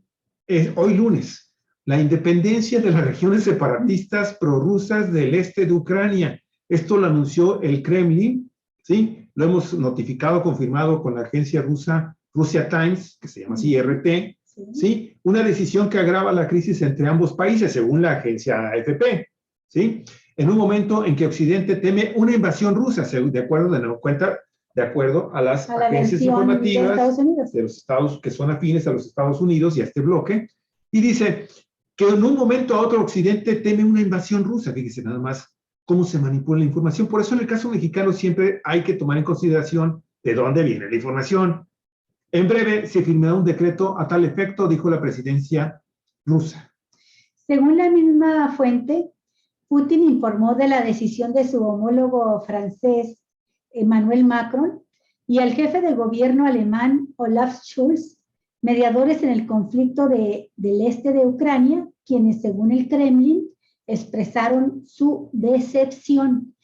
hoy lunes la independencia de las regiones separatistas prorrusas del este de Ucrania. Esto lo anunció el Kremlin, ¿sí? Lo hemos notificado, confirmado con la agencia rusa Russia Times, que se llama así RT, ¿sí? Una decisión que agrava la crisis entre ambos países, según la agencia AFP, ¿sí? En un momento en que Occidente teme una invasión rusa, de acuerdo a las agencias informativas de los estados que son afines a los Estados Unidos y a este bloque, y dice que en un momento a otro Occidente teme una invasión rusa. Fíjese nada más cómo se manipula la información. Por eso en el caso mexicano siempre hay que tomar en consideración de dónde viene la información. En breve se firmará un decreto a tal efecto, dijo la presidencia rusa. Según la misma fuente, Putin informó de la decisión de su homólogo francés, Emmanuel Macron, y al jefe de gobierno alemán, Olaf Scholz, mediadores en el conflicto del este de Ucrania, quienes, según el Kremlin, expresaron su decepción.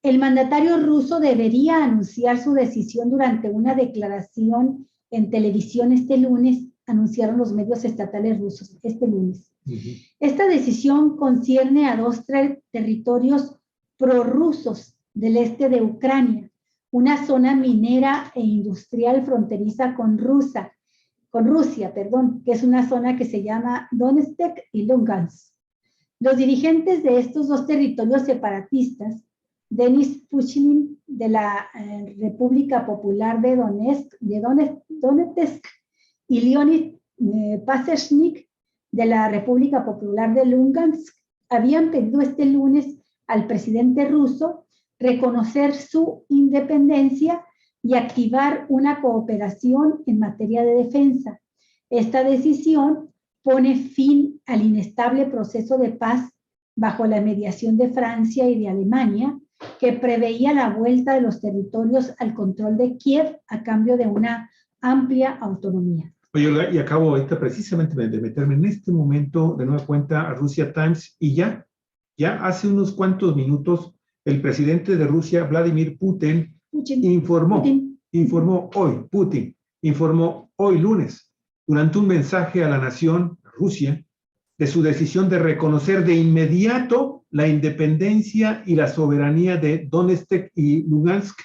El mandatario ruso debería anunciar su decisión durante una declaración en televisión este lunes, anunciaron los medios estatales rusos este lunes. Esta decisión concierne a dos territorios prorrusos del este de Ucrania, una zona minera e industrial fronteriza con Rusia, que es una zona que se llama Donetsk y Lugansk. Los dirigentes de estos dos territorios separatistas, Denis Pushilin de la República Popular de Donetsk y Leonid Pasechnik de la República Popular de Lugansk, habían pedido este lunes al presidente ruso reconocer su independencia y activar una cooperación en materia de defensa. Esta decisión pone fin al inestable proceso de paz bajo la mediación de Francia y de Alemania, que preveía la vuelta de los territorios al control de Kiev a cambio de una amplia autonomía. Oye, Olga, y acabo ahorita precisamente de meterme en este momento de nueva cuenta a Russia Times y ya hace unos cuantos minutos el presidente de Rusia, Vladimir Putin, informó hoy lunes, durante un mensaje a la nación, Rusia, de su decisión de reconocer de inmediato la independencia y la soberanía de Donetsk y Lugansk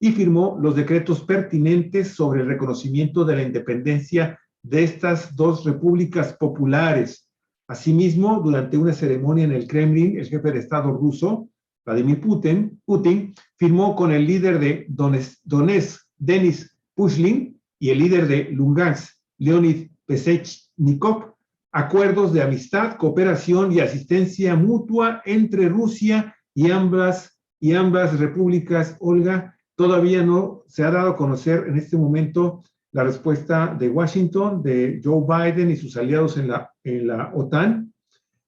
y firmó los decretos pertinentes sobre el reconocimiento de la independencia de estas dos repúblicas populares. Asimismo, durante una ceremonia en el Kremlin, el jefe de Estado ruso, Vladimir Putin, firmó con el líder de Donetsk, Denis Pushilin, y el líder de Lugansk, Leonid Pasechnikov, acuerdos de amistad, cooperación y asistencia mutua entre Rusia y ambas repúblicas. Olga, todavía no se ha dado a conocer en este momento la respuesta de Washington, de Joe Biden y sus aliados en la OTAN,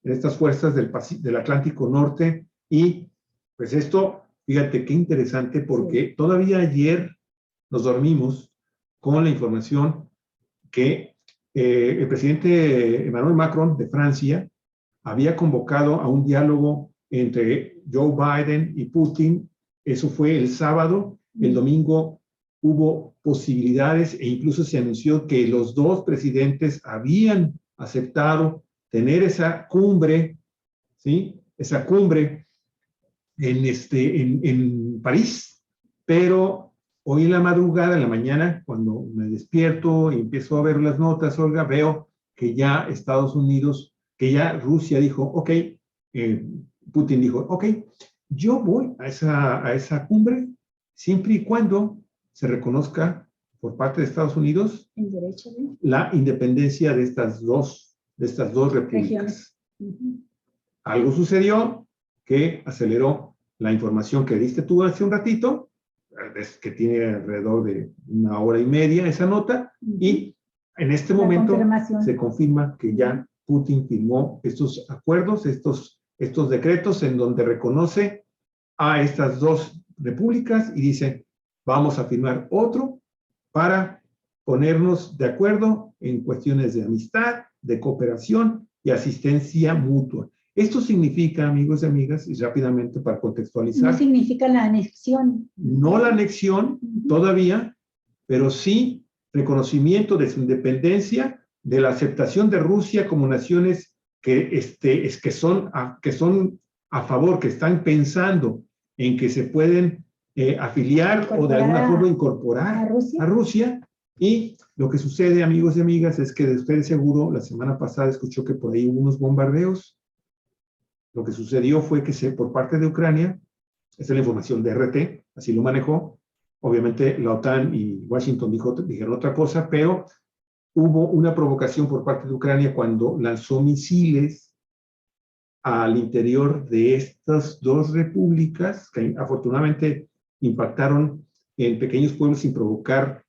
en estas fuerzas del Atlántico Norte. Y pues esto, fíjate qué interesante, porque todavía ayer nos dormimos con la información que el presidente Emmanuel Macron de Francia había convocado a un diálogo entre Joe Biden y Putin. Eso fue el sábado. El domingo hubo posibilidades e incluso se anunció que los dos presidentes habían aceptado tener esa cumbre, ¿sí? Esa cumbre en París, pero hoy en la madrugada, en la mañana, cuando me despierto y empiezo a ver las notas, Olga, veo que ya Estados Unidos, que ya Rusia dijo, ok, Putin dijo, ok, yo voy a esa cumbre siempre y cuando se reconozca por parte de Estados Unidos la independencia de estas dos repúblicas. Algo sucedió que aceleró la información que diste tú hace un ratito, que tiene alrededor de 1 hora y media esa nota, y en este momento se confirma que ya Putin firmó estos acuerdos, estos decretos en donde reconoce a estas dos repúblicas y dice, vamos a firmar otro para ponernos de acuerdo en cuestiones de amistad, de cooperación y asistencia mutua. Esto significa, amigos y amigas, y rápidamente para contextualizar. No significa la anexión. No la anexión todavía, pero sí reconocimiento de su independencia, de la aceptación de Rusia como naciones que son a favor, que están pensando en que se pueden afiliar o de alguna forma incorporar a Rusia. Y lo que sucede, amigos y amigas, es que usted seguro la semana pasada escuchó que por ahí hubo unos bombardeos. Lo que sucedió fue que por parte de Ucrania, esta es la información de RT, así lo manejó, obviamente la OTAN y Washington dijeron otra cosa, pero hubo una provocación por parte de Ucrania cuando lanzó misiles al interior de estas dos repúblicas, que afortunadamente impactaron en pequeños pueblos sin provocar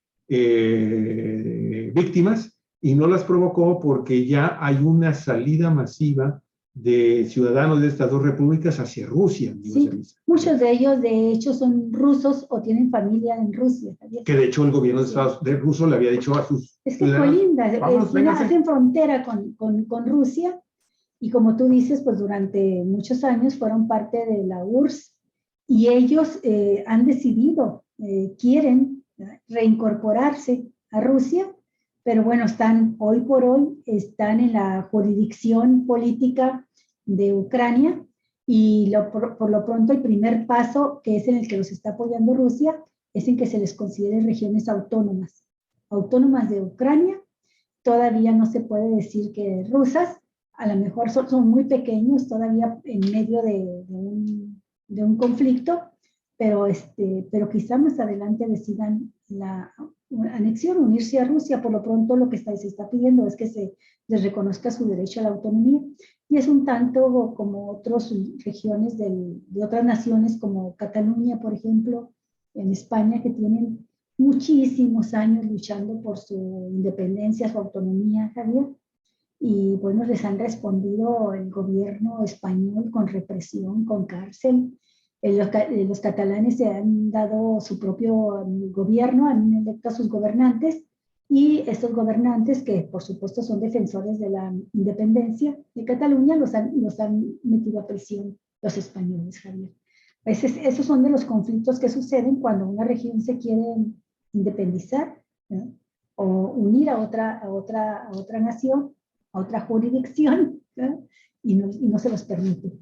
víctimas, y no las provocó porque ya hay una salida masiva de ciudadanos de estas dos repúblicas hacia Rusia. Sí, muchos de ellos, de hecho, son rusos o tienen familia en Rusia. Que de hecho el gobierno de ruso le había dicho a sus es que colinda, hacen frontera con Rusia, y como tú dices, pues durante muchos años fueron parte de la URSS, y ellos han decidido, quieren reincorporarse a Rusia, pero bueno, hoy por hoy están en la jurisdicción política de Ucrania, y por lo pronto el primer paso, que es en el que los está apoyando Rusia, es en que se les considere regiones autónomas de Ucrania. Todavía no se puede decir que rusas, a lo mejor son muy pequeños, todavía en medio de un conflicto, pero quizá más adelante decidan la anexión, unirse a Rusia. Por lo pronto lo que se está pidiendo es que se les reconozca su derecho a la autonomía, y es un tanto como otras regiones de otras naciones, como Cataluña, por ejemplo, en España, que tienen muchísimos años luchando por su independencia, su autonomía, Javier, y bueno, les han respondido el gobierno español con represión, con cárcel. Los catalanes se han dado su propio gobierno, han electo a sus gobernantes, y estos gobernantes, que por supuesto son defensores de la independencia de Cataluña, los han metido a prisión los españoles, Javier. Esos son de los conflictos que suceden cuando una región se quiere independizar, ¿no? O unir a otra nación, a otra jurisdicción, ¿no? y no se los permite.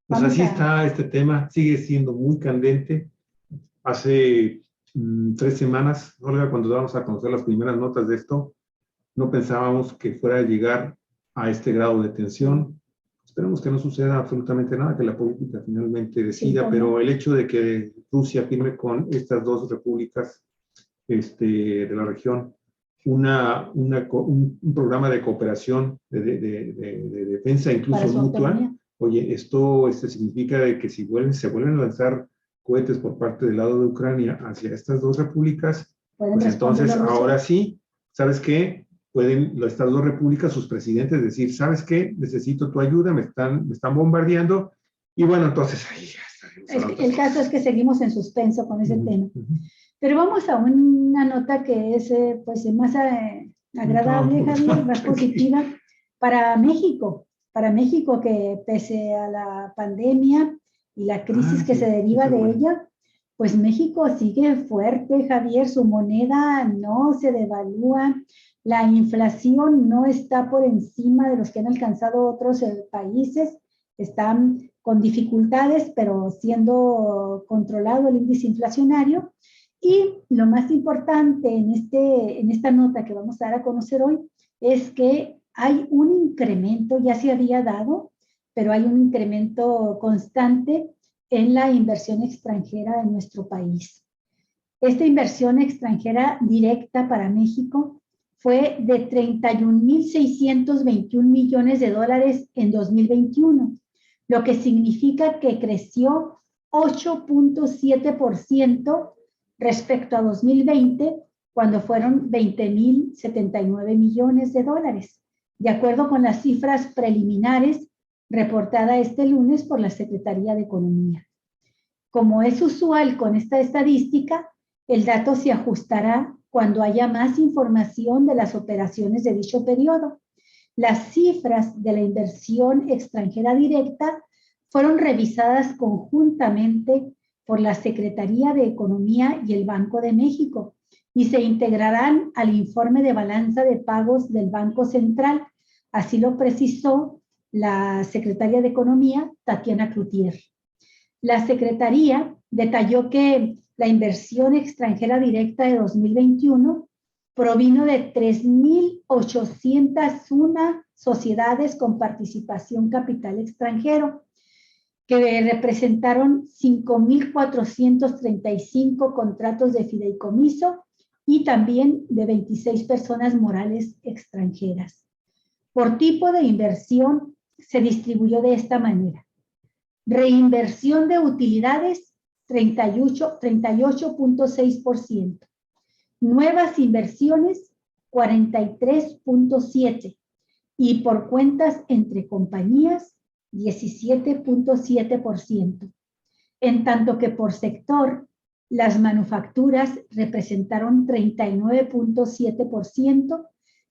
Pues así está este tema, sigue siendo muy candente. Hace 3 semanas, Olga, cuando dábamos a conocer las primeras notas de esto, no pensábamos que fuera a llegar a este grado de tensión. Esperemos que no suceda absolutamente nada, que la política finalmente decida, pero el hecho de que Rusia firme con estas dos repúblicas de la región un programa de cooperación, de defensa incluso mutua, oye, esto significa de que si se vuelven a lanzar cohetes por parte del lado de Ucrania hacia estas dos repúblicas, pues entonces ahora sí, ¿sabes qué? Pueden estas dos repúblicas, sus presidentes, decir, ¿sabes qué? Necesito tu ayuda, me están bombardeando, y bueno, entonces ahí ya estaremos. El caso es que seguimos en suspenso con ese tema. Pero vamos a una nota que es pues más agradable, Javier, más positiva para México, que pese a la pandemia y la crisis que se deriva de ella, pues México sigue fuerte, Javier, su moneda no se devalúa, la inflación no está por encima de los que han alcanzado otros países, están con dificultades, pero siendo controlado el índice inflacionario. Y lo más importante en esta nota que vamos a dar a conocer hoy es que hay un incremento, ya se había dado, pero hay un incremento constante en la inversión extranjera en nuestro país. Esta inversión extranjera directa para México fue de 31.621 millones de dólares en 2021, lo que significa que creció 8.7% respecto a 2020, cuando fueron 20.079 millones de dólares, de acuerdo con las cifras preliminares reportadas este lunes por la Secretaría de Economía. Como es usual con esta estadística, el dato se ajustará cuando haya más información de las operaciones de dicho periodo. Las cifras de la inversión extranjera directa fueron revisadas conjuntamente por la Secretaría de Economía y el Banco de México y se integrarán al informe de balanza de pagos del Banco Central. Así lo precisó la Secretaria de Economía, Tatiana Cloutier. La Secretaría detalló que la inversión extranjera directa de 2021 provino de 3.801 sociedades con participación capital extranjero, que representaron 5.435 contratos de fideicomiso y también de 26 personas morales extranjeras. Por tipo de inversión se distribuyó de esta manera: reinversión de utilidades 38.6%, nuevas inversiones 43.7%, y por cuentas entre compañías 17.7%, en tanto que por sector, las manufacturas representaron 39.7%,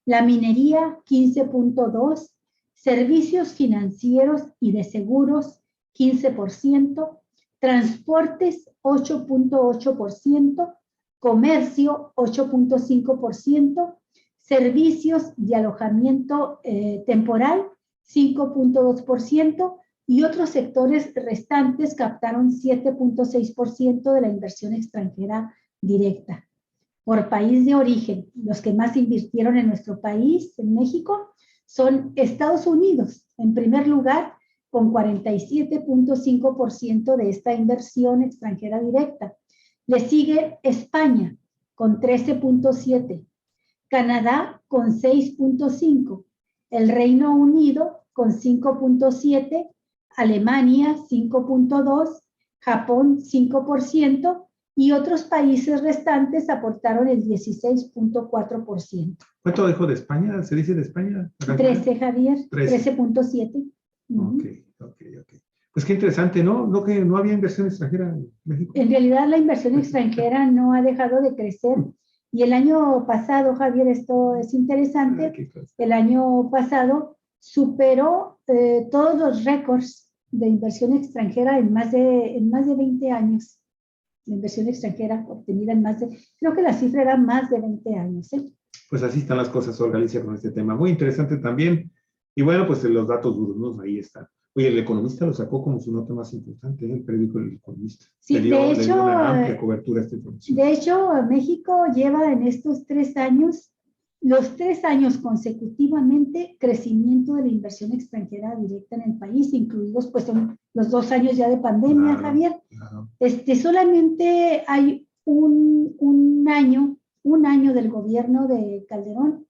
la minería 15.2%, servicios financieros y de seguros 15%, transportes 8.8%, comercio 8.5%, servicios de alojamiento temporal 5.2%, y otros sectores restantes captaron 7.6% de la inversión extranjera directa. Por país de origen, los que más invirtieron en nuestro país, en México, son Estados Unidos, en primer lugar, con 47.5% de esta inversión extranjera directa. Le sigue España, con 13.7%, Canadá, con 6.5%, el Reino Unido, con 5.7%, Alemania 5.2%, Japón 5%, y otros países restantes aportaron el 16.4%. ¿Cuánto dejó de España? ¿Se dice de España? 13, Javier, 13.7%. Ok. Pues qué interesante, ¿no? ¿No que no había inversión extranjera en México? En realidad la inversión extranjera no ha dejado de crecer. Y el año pasado, Javier, esto es interesante, el año pasado superó todos los récords de inversión extranjera en más de 20 años. La inversión extranjera obtenida en más de, creo que la cifra era más de 20 años. Pues así están las cosas, Olga Alicia, con este tema. Muy interesante también. Y bueno, pues los datos duros, ¿no? Ahí están. Oye, El Economista lo sacó como su nota más importante, el periódico El Economista. Sí, le dio una amplia cobertura a esta información. De hecho, México lleva en estos 3 años, los 3 años consecutivamente, crecimiento de la inversión extranjera directa en el país, incluidos pues son los 2 años ya de pandemia, claro, Javier. Claro. Solamente hay un año del gobierno de Calderón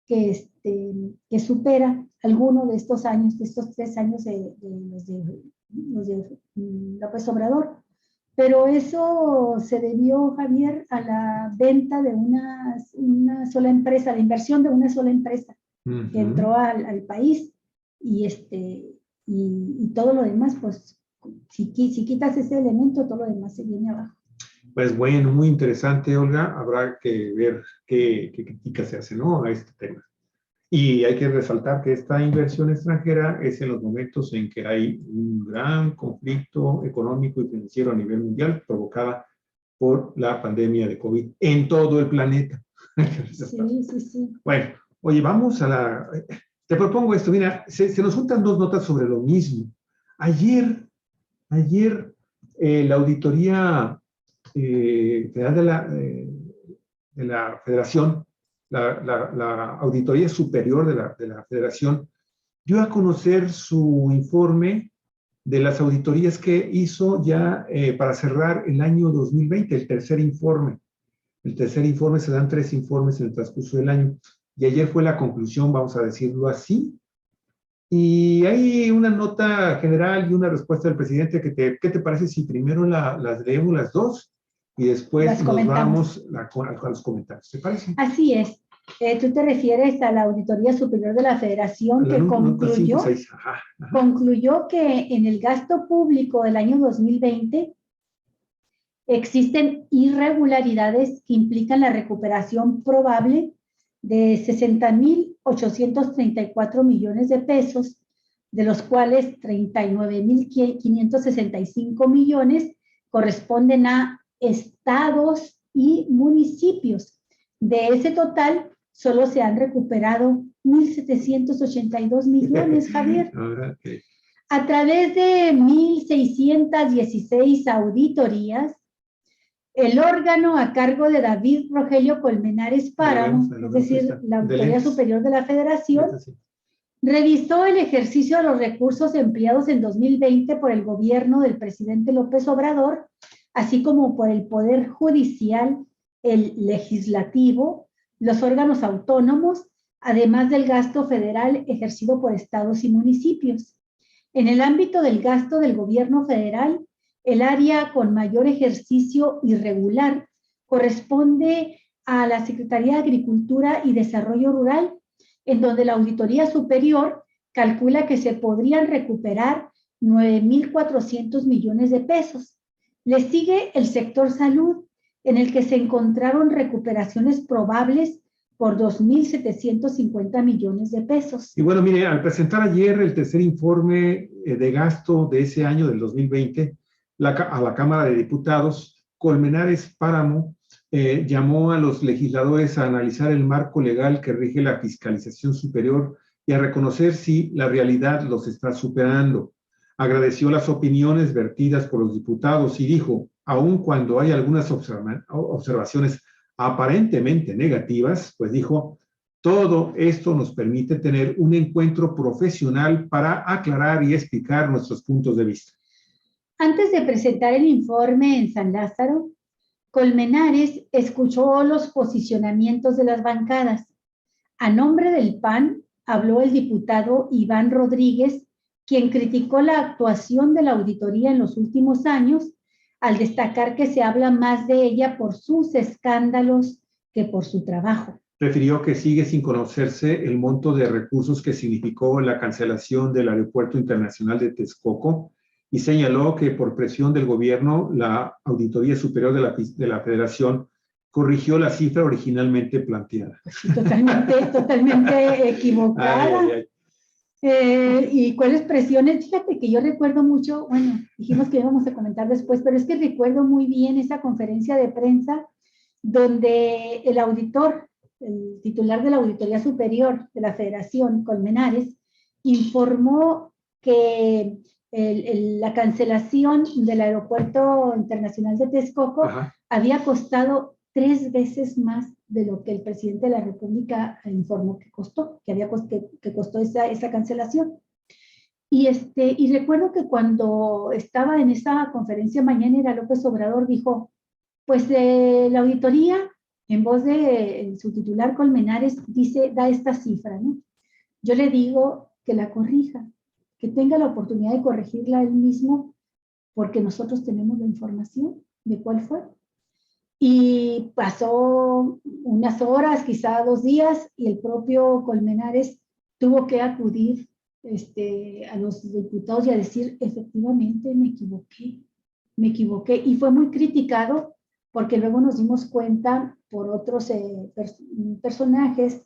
que supera alguno de estos años, de estos 3 años de López Obrador. Pero eso se debió, Javier, a la venta de una sola empresa, la inversión de una sola empresa que entró al país, y todo lo demás, pues, si quitas ese elemento, todo lo demás se viene abajo. Pues bueno, muy interesante, Olga. Habrá que ver qué crítica se hace, ¿no?, a este tema. Y hay que resaltar que esta inversión extranjera es en los momentos en que hay un gran conflicto económico y financiero a nivel mundial provocada por la pandemia de COVID en todo el planeta. Sí. Bueno, oye, vamos a la... Te propongo esto, mira, se nos juntan 2 notas sobre lo mismo. Ayer la Auditoría Federal de la Federación, la Auditoría Superior de la Federación, dio a conocer su informe de las auditorías que hizo ya para cerrar el año 2020, el tercer informe. El tercer informe, se dan 3 informes en el transcurso del año. Y ayer fue la conclusión, vamos a decirlo así. Y hay una nota general y una respuesta del presidente. ¿Qué te parece si primero las leemos las 2? Y después nos vamos a los comentarios. ¿Te parece? Así es. Tú te refieres a la Auditoría Superior de la Federación, que concluyó que en el gasto público del año 2020 existen irregularidades que implican la recuperación probable de 60,834 millones de pesos, de los cuales 39,565 millones corresponden a estados y municipios. De ese total, solo se han recuperado 1,782 millones, Javier. A través de 1,616 auditorías, el órgano a cargo de David Rogelio Colmenares Páramo, es decir, la Auditoría Superior de la Federación, revisó el ejercicio de los recursos empleados en 2020 por el gobierno del presidente López Obrador, así como por el Poder Judicial, el Legislativo, los órganos autónomos, además del gasto federal ejercido por estados y municipios. En el ámbito del gasto del gobierno federal, el área con mayor ejercicio irregular corresponde a la Secretaría de Agricultura y Desarrollo Rural, en donde la Auditoría Superior calcula que se podrían recuperar 9.400 millones de pesos. Le sigue el sector salud, en el que se encontraron recuperaciones probables por 2.750 millones de pesos. Y bueno, mire, al presentar ayer el tercer informe de gasto de ese año, del 2020, a la Cámara de Diputados, Colmenares Páramo llamó a los legisladores a analizar el marco legal que rige la fiscalización superior y a reconocer si la realidad los está superando. Agradeció las opiniones vertidas por los diputados y dijo, aun cuando hay algunas observaciones aparentemente negativas, pues dijo, todo esto nos permite tener un encuentro profesional para aclarar y explicar nuestros puntos de vista. Antes de presentar el informe en San Lázaro, Colmenares escuchó los posicionamientos de las bancadas. A nombre del PAN habló el diputado Iván Rodríguez, quien criticó la actuación de la auditoría en los últimos años, al destacar que se habla más de ella por sus escándalos que por su trabajo. Refirió que sigue sin conocerse el monto de recursos que significó la cancelación del Aeropuerto Internacional de Texcoco y señaló que por presión del gobierno, la Auditoría Superior de la Federación corrigió la cifra originalmente planteada. Totalmente equivocada. Ay, ay, ay. ¿Y cuáles presiones? Fíjate que yo recuerdo mucho, bueno, dijimos que íbamos a comentar después, pero es que recuerdo muy bien esa conferencia de prensa donde el auditor, el titular de la Auditoría Superior de la Federación, Colmenares, informó que la cancelación del Aeropuerto Internacional de Texcoco había costado 3 veces más de lo que el presidente de la República informó que costó, que costó esa cancelación. Y recuerdo que cuando estaba en esa conferencia mañanera, López Obrador dijo, pues la auditoría, en voz de su titular Colmenares, da esta cifra, ¿no? Yo le digo que la corrija, que tenga la oportunidad de corregirla él mismo, porque nosotros tenemos la información de cuál fue. Y pasó unas horas, quizá 2 días, y el propio Colmenares tuvo que acudir a los diputados y a decir, efectivamente, me equivoqué. Y fue muy criticado porque luego nos dimos cuenta por otros personajes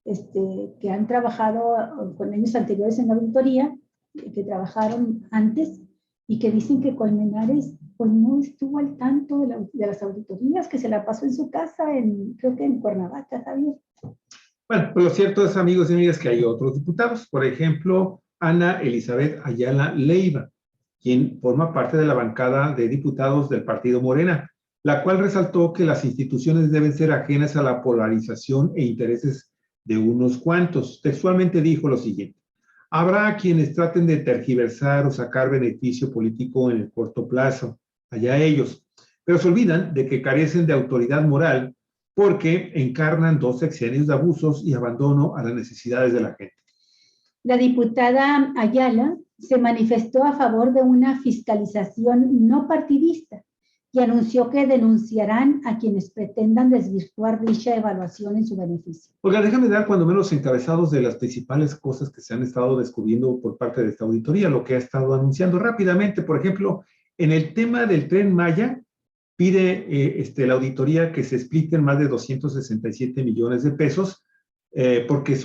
que han trabajado con años anteriores en la auditoría, que trabajaron antes, y que dicen que Colmenares pues no estuvo al tanto de las auditorías, que se la pasó en su casa, creo que en Cuernavaca, Javier. Bueno, pues lo cierto es, amigos y amigas, que hay otros diputados. Por ejemplo, Ana Elizabeth Ayala Leiva, quien forma parte de la bancada de diputados del Partido Morena, la cual resaltó que las instituciones deben ser ajenas a la polarización e intereses de unos cuantos. Textualmente dijo lo siguiente: habrá quienes traten de tergiversar o sacar beneficio político en el corto plazo, allá ellos, pero se olvidan de que carecen de autoridad moral porque encarnan 2 sexenios de abusos y abandono a las necesidades de la gente. La diputada Ayala se manifestó a favor de una fiscalización no partidista y anunció que denunciarán a quienes pretendan desvirtuar dicha evaluación en su beneficio. Olga, déjame dar cuando menos encabezados de las principales cosas que se han estado descubriendo por parte de esta auditoría, lo que ha estado anunciando rápidamente. Por ejemplo, en el tema del Tren Maya, pide la auditoría que se expliquen más de 267 millones de pesos, porque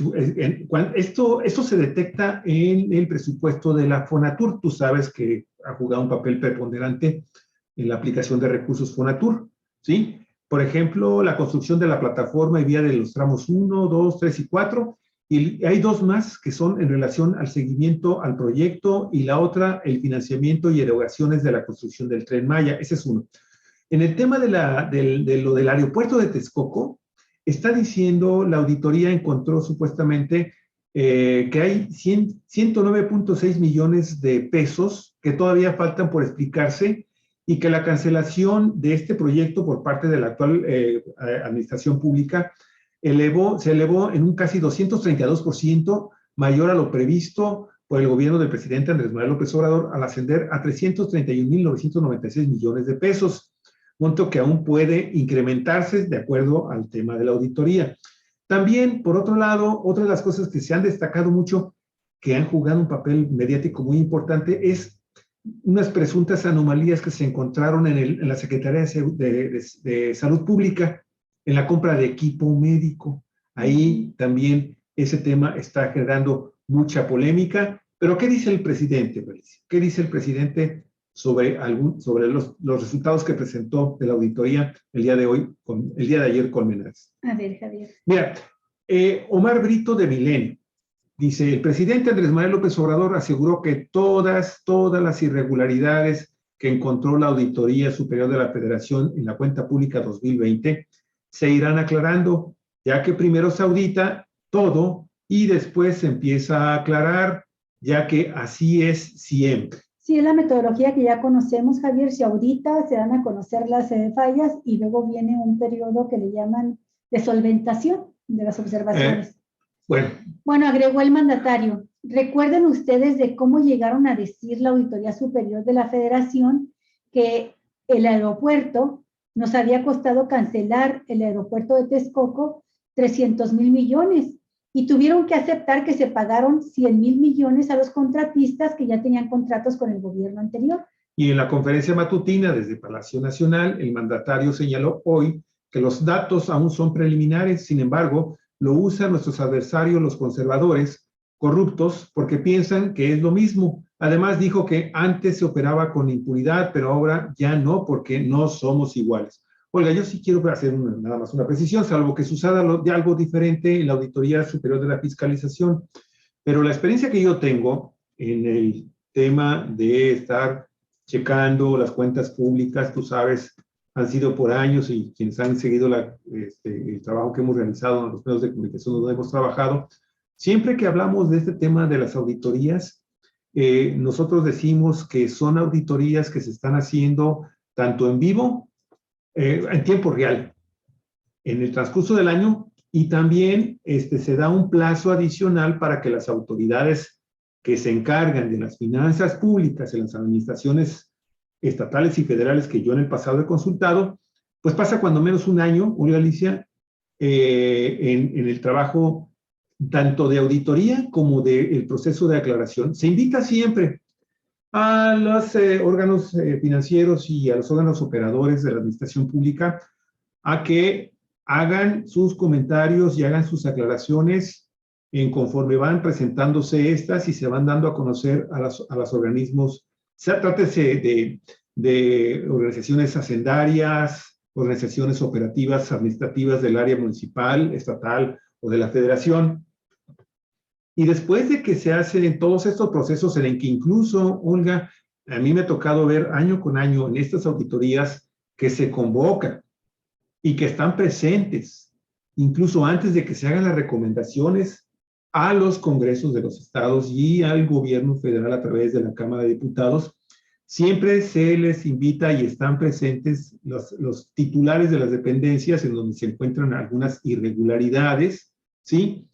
esto se detecta en el presupuesto de la Fonatur. Tú sabes que ha jugado un papel preponderante en la aplicación de recursos Fonatur, ¿sí? Por ejemplo, la construcción de la plataforma y vía de los tramos 1, 2, 3 y 4, y hay 2 más que son en relación al seguimiento al proyecto, y la otra, el financiamiento y erogaciones de la construcción del Tren Maya. Ese es uno. En el tema de lo del aeropuerto de Texcoco, está diciendo, la auditoría encontró supuestamente que hay 109.6 millones de pesos que todavía faltan por explicarse, y que la cancelación de este proyecto por parte de la actual administración pública se elevó en un casi 232% mayor a lo previsto por el gobierno del presidente Andrés Manuel López Obrador, al ascender a 331.996 millones de pesos, monto que aún puede incrementarse de acuerdo al tema de la auditoría. También, por otro lado, otra de las cosas que se han destacado mucho que han jugado un papel mediático muy importante es unas presuntas anomalías que se encontraron en la Secretaría de Salud Pública en la compra de equipo médico. Ahí también ese tema está generando mucha polémica. Pero ¿qué dice el presidente, Felicia? ¿Qué dice el presidente sobre los resultados que presentó de la auditoría el día de ayer con Menares? A ver, Javier. Mira, Omar Brito de Milenio dice: el presidente Andrés Manuel López Obrador aseguró que todas las irregularidades que encontró la Auditoría Superior de la Federación en la cuenta pública 2020 se irán aclarando, ya que primero se audita todo y después se empieza a aclarar, ya que así es siempre. Sí, es la metodología que ya conocemos, Javier. Se audita, se dan a conocer las fallas y luego viene un periodo que le llaman de solventación de las observaciones. Bueno, agregó el mandatario. Recuerden ustedes de cómo llegaron a decir la Auditoría Superior de la Federación que el aeropuerto nos había costado cancelar el aeropuerto de Texcoco 300,000 millones y tuvieron que aceptar que se pagaron 100,000 millones a los contratistas que ya tenían contratos con el gobierno anterior. Y en la conferencia matutina desde Palacio Nacional, el mandatario señaló hoy que los datos aún son preliminares, sin embargo, lo usan nuestros adversarios, los conservadores corruptos, porque piensan que es lo mismo. Además, dijo que antes se operaba con impunidad, pero ahora ya no, porque no somos iguales. Olga, yo sí quiero hacer nada más una precisión, salvo que se usara de algo diferente en la Auditoría Superior de la Fiscalización. Pero la experiencia que yo tengo en el tema de estar checando las cuentas públicas, tú sabes, han sido por años, y quienes han seguido el trabajo que hemos realizado en los medios de comunicación donde hemos trabajado, siempre que hablamos de este tema de las auditorías, nosotros decimos que son auditorías que se están haciendo tanto en vivo, en tiempo real, en el transcurso del año, y también se da un plazo adicional para que las autoridades que se encargan de las finanzas públicas en las administraciones estatales y federales que yo en el pasado he consultado, pues pasa cuando menos un año, Olga Alicia, en el trabajo tanto de auditoría como del proceso de aclaración. Se invita siempre a los órganos financieros y a los órganos operadores de la administración pública a que hagan sus comentarios y hagan sus aclaraciones conforme van presentándose estas y se van dando a conocer a los organismos. Trátese de organizaciones hacendarias, organizaciones operativas, administrativas del área municipal, estatal o de la federación. Y después de que se hacen todos estos procesos en el que incluso, Olga, a mí me ha tocado ver año con año en estas auditorías que se convocan y que están presentes, incluso antes de que se hagan las recomendaciones a los congresos de los estados y al gobierno federal a través de la Cámara de Diputados, siempre se les invita y están presentes los titulares de las dependencias en donde se encuentran algunas irregularidades, ¿sí?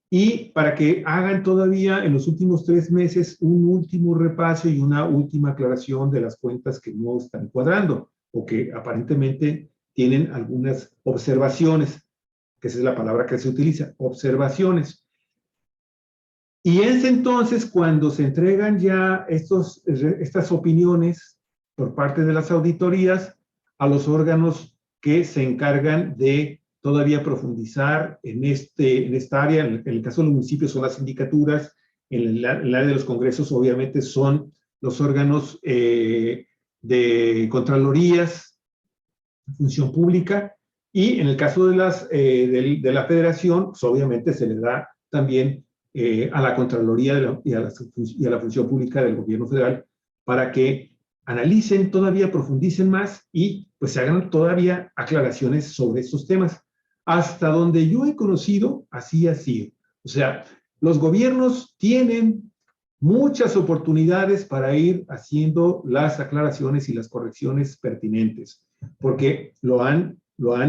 Y para que hagan todavía en los últimos 3 meses un último repaso y una última aclaración de las cuentas que no están cuadrando o que aparentemente tienen algunas observaciones, que esa es la palabra que se utiliza, observaciones. Y es entonces cuando se entregan ya estas opiniones por parte de las auditorías a los órganos que se encargan de todavía profundizar en esta área. En el caso de los municipios son las sindicaturas, en el área de los congresos obviamente son los órganos de contralorías, función pública, y en el caso de la federación, pues obviamente se le da también a la Contraloría y a la Función Pública del Gobierno Federal para que analicen todavía, profundicen más y pues se hagan todavía aclaraciones sobre estos temas. Hasta donde yo he conocido, así ha sido. O sea, los gobiernos tienen muchas oportunidades para ir haciendo las aclaraciones y las correcciones pertinentes, porque lo han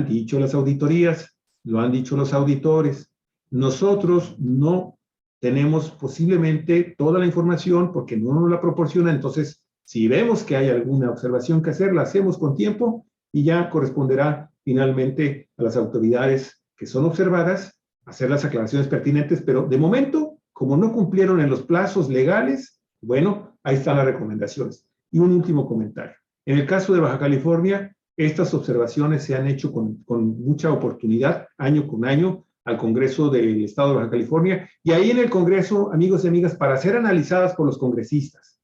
dicho las auditorías, lo han dicho los auditores. Nosotros no tenemos posiblemente toda la información porque no nos la proporciona. Entonces, si vemos que hay alguna observación que hacer, la hacemos con tiempo y ya corresponderá finalmente a las autoridades que son observadas hacer las aclaraciones pertinentes, pero de momento, como no cumplieron en los plazos legales, bueno, ahí están las recomendaciones. Y un último comentario. En el caso de Baja California, estas observaciones se han hecho con mucha oportunidad, año con año, al Congreso del Estado de Baja California, y ahí en el Congreso, amigos y amigas, para ser analizadas por los congresistas,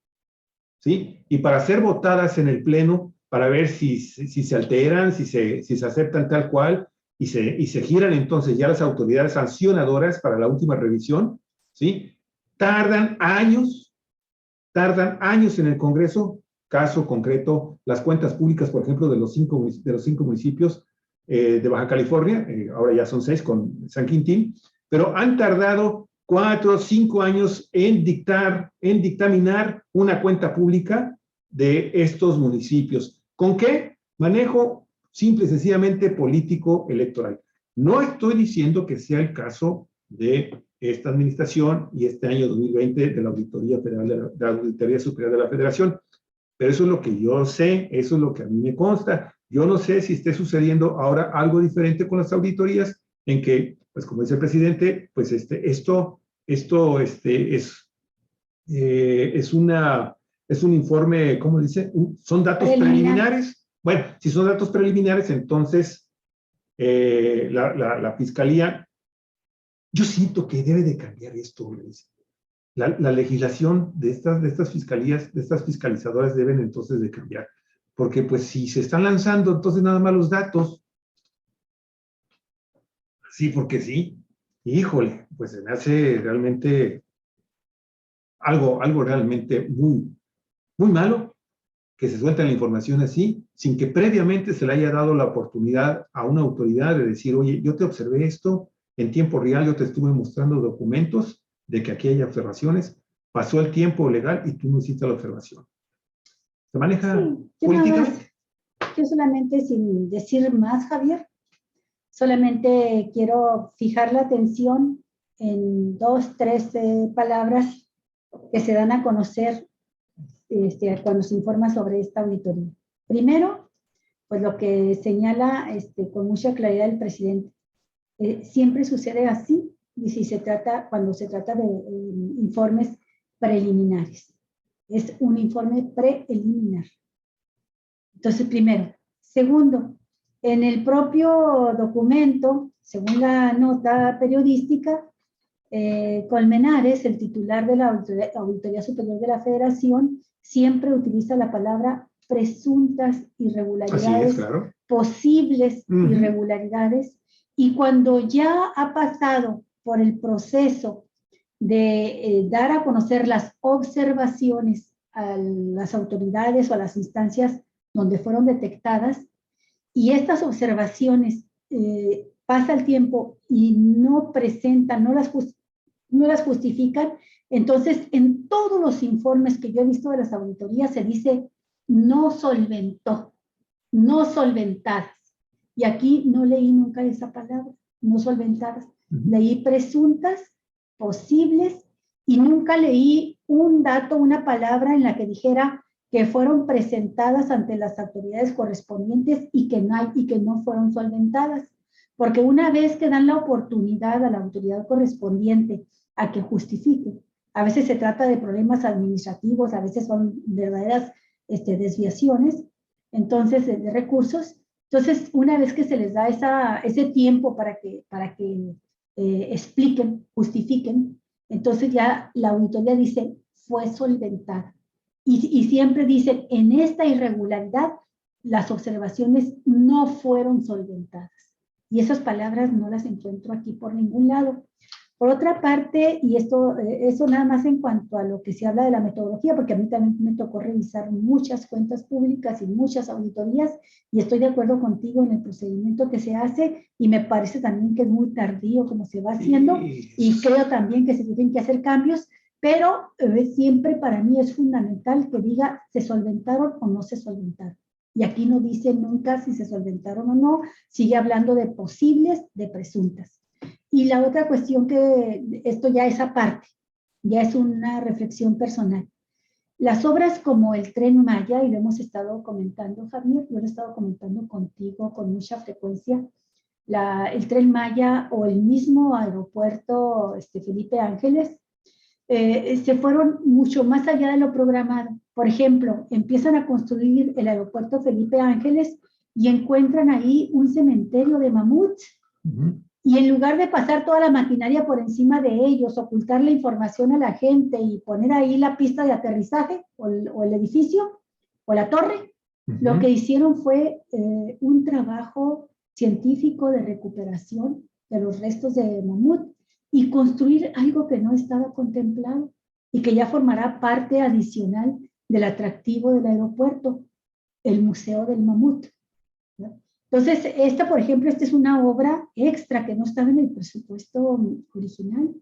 ¿sí? Y para ser votadas en el Pleno, para ver si se alteran, si se aceptan tal cual, y se giran entonces ya las autoridades sancionadoras para la última revisión, ¿sí? Tardan años en el Congreso. Caso concreto, las cuentas públicas, por ejemplo, de los cinco municipios de Baja California, ahora ya son 6 con San Quintín, pero han tardado 4 o 5 años en dictaminar una cuenta pública de estos municipios. ¿Con qué? Manejo simple y sencillamente político electoral. No estoy diciendo que sea el caso de esta administración y este año 2020 de la Auditoría Federal, de la Auditoría Superior de la Federación. Pero eso es lo que yo sé, eso es lo que a mí me consta. Yo no sé si esté sucediendo ahora algo diferente con las auditorías, en que, pues como dice el presidente, pues esto es un informe, ¿cómo dice? Son datos preliminares. Bueno, si son datos preliminares, entonces la Fiscalía, yo siento que debe de cambiar esto, Luis. La legislación de estas fiscalías, de estas fiscalizadoras deben entonces de cambiar. Porque pues si se están lanzando entonces nada más los datos, sí, porque sí, híjole, pues se me hace realmente algo realmente muy, muy malo que se suelta la información así, sin que previamente se le haya dado la oportunidad a una autoridad de decir, oye, yo te observé esto en tiempo real, yo te estuve mostrando documentos de que aquí hay observaciones, pasó el tiempo legal y tú no hiciste la observación. ¿Se maneja políticamente? Yo solamente, sin decir más, Javier, solamente quiero fijar la atención en 2, 3 palabras que se dan a conocer cuando se informa sobre esta auditoría. Primero, pues lo que señala con mucha claridad el presidente. Siempre sucede así y cuando se trata de informes preliminares. Es un informe preliminar. Entonces, primero. Segundo, en el propio documento, según la nota periodística, Colmenares, el titular de la Auditoría Superior de la Federación, siempre utiliza la palabra presuntas irregularidades, claro. Posibles irregularidades, y cuando ya ha pasado por el proceso de dar a conocer las observaciones a las autoridades o a las instancias donde fueron detectadas, y estas observaciones pasa el tiempo y no presentan, no las justifican, entonces en todos los informes que yo he visto de las auditorías se dice no solventó, no solventadas. Y aquí no leí nunca esa palabra, no solventadas. Leí presuntas, posibles, y nunca leí un dato, una palabra en la que dijera que fueron presentadas ante las autoridades correspondientes y que no fueron solventadas. Porque una vez que dan la oportunidad a la autoridad correspondiente a que justifique, a veces se trata de problemas administrativos, a veces son verdaderas desviaciones, entonces de recursos. Entonces, una vez que se les da ese tiempo para que expliquen, justifiquen, entonces ya la auditoría dice, fue solventada. Y siempre dicen, en esta irregularidad, las observaciones no fueron solventadas. Y esas palabras no las encuentro aquí por ningún lado. Por otra parte, y eso nada más en cuanto a lo que se habla de la metodología, porque a mí también me tocó revisar muchas cuentas públicas y muchas auditorías, y estoy de acuerdo contigo en el procedimiento que se hace, y me parece también que es muy tardío como se va haciendo, y creo también que se tienen que hacer cambios, pero siempre para mí es fundamental que diga se solventaron o no se solventaron. Y aquí no dice nunca si se solventaron o no, sigue hablando de posibles, de presuntas. Y la otra cuestión que esto ya es aparte, ya es una reflexión personal. Las obras como el Tren Maya, y lo hemos estado comentando, Javier, lo he estado comentando contigo con mucha frecuencia, el Tren Maya o el mismo aeropuerto Felipe Ángeles, se fueron mucho más allá de lo programado. Por ejemplo, empiezan a construir el aeropuerto Felipe Ángeles y encuentran ahí un cementerio de mamuts. Y en lugar de pasar toda la maquinaria por encima de ellos, ocultar la información a la gente y poner ahí la pista de aterrizaje o el edificio o la torre, lo que hicieron fue un trabajo científico de recuperación de los restos de mamut y construir algo que no estaba contemplado y que ya formará parte adicional del atractivo del aeropuerto, el Museo del Mamut, ¿no? Entonces, por ejemplo, esta es una obra extra que no estaba en el presupuesto original.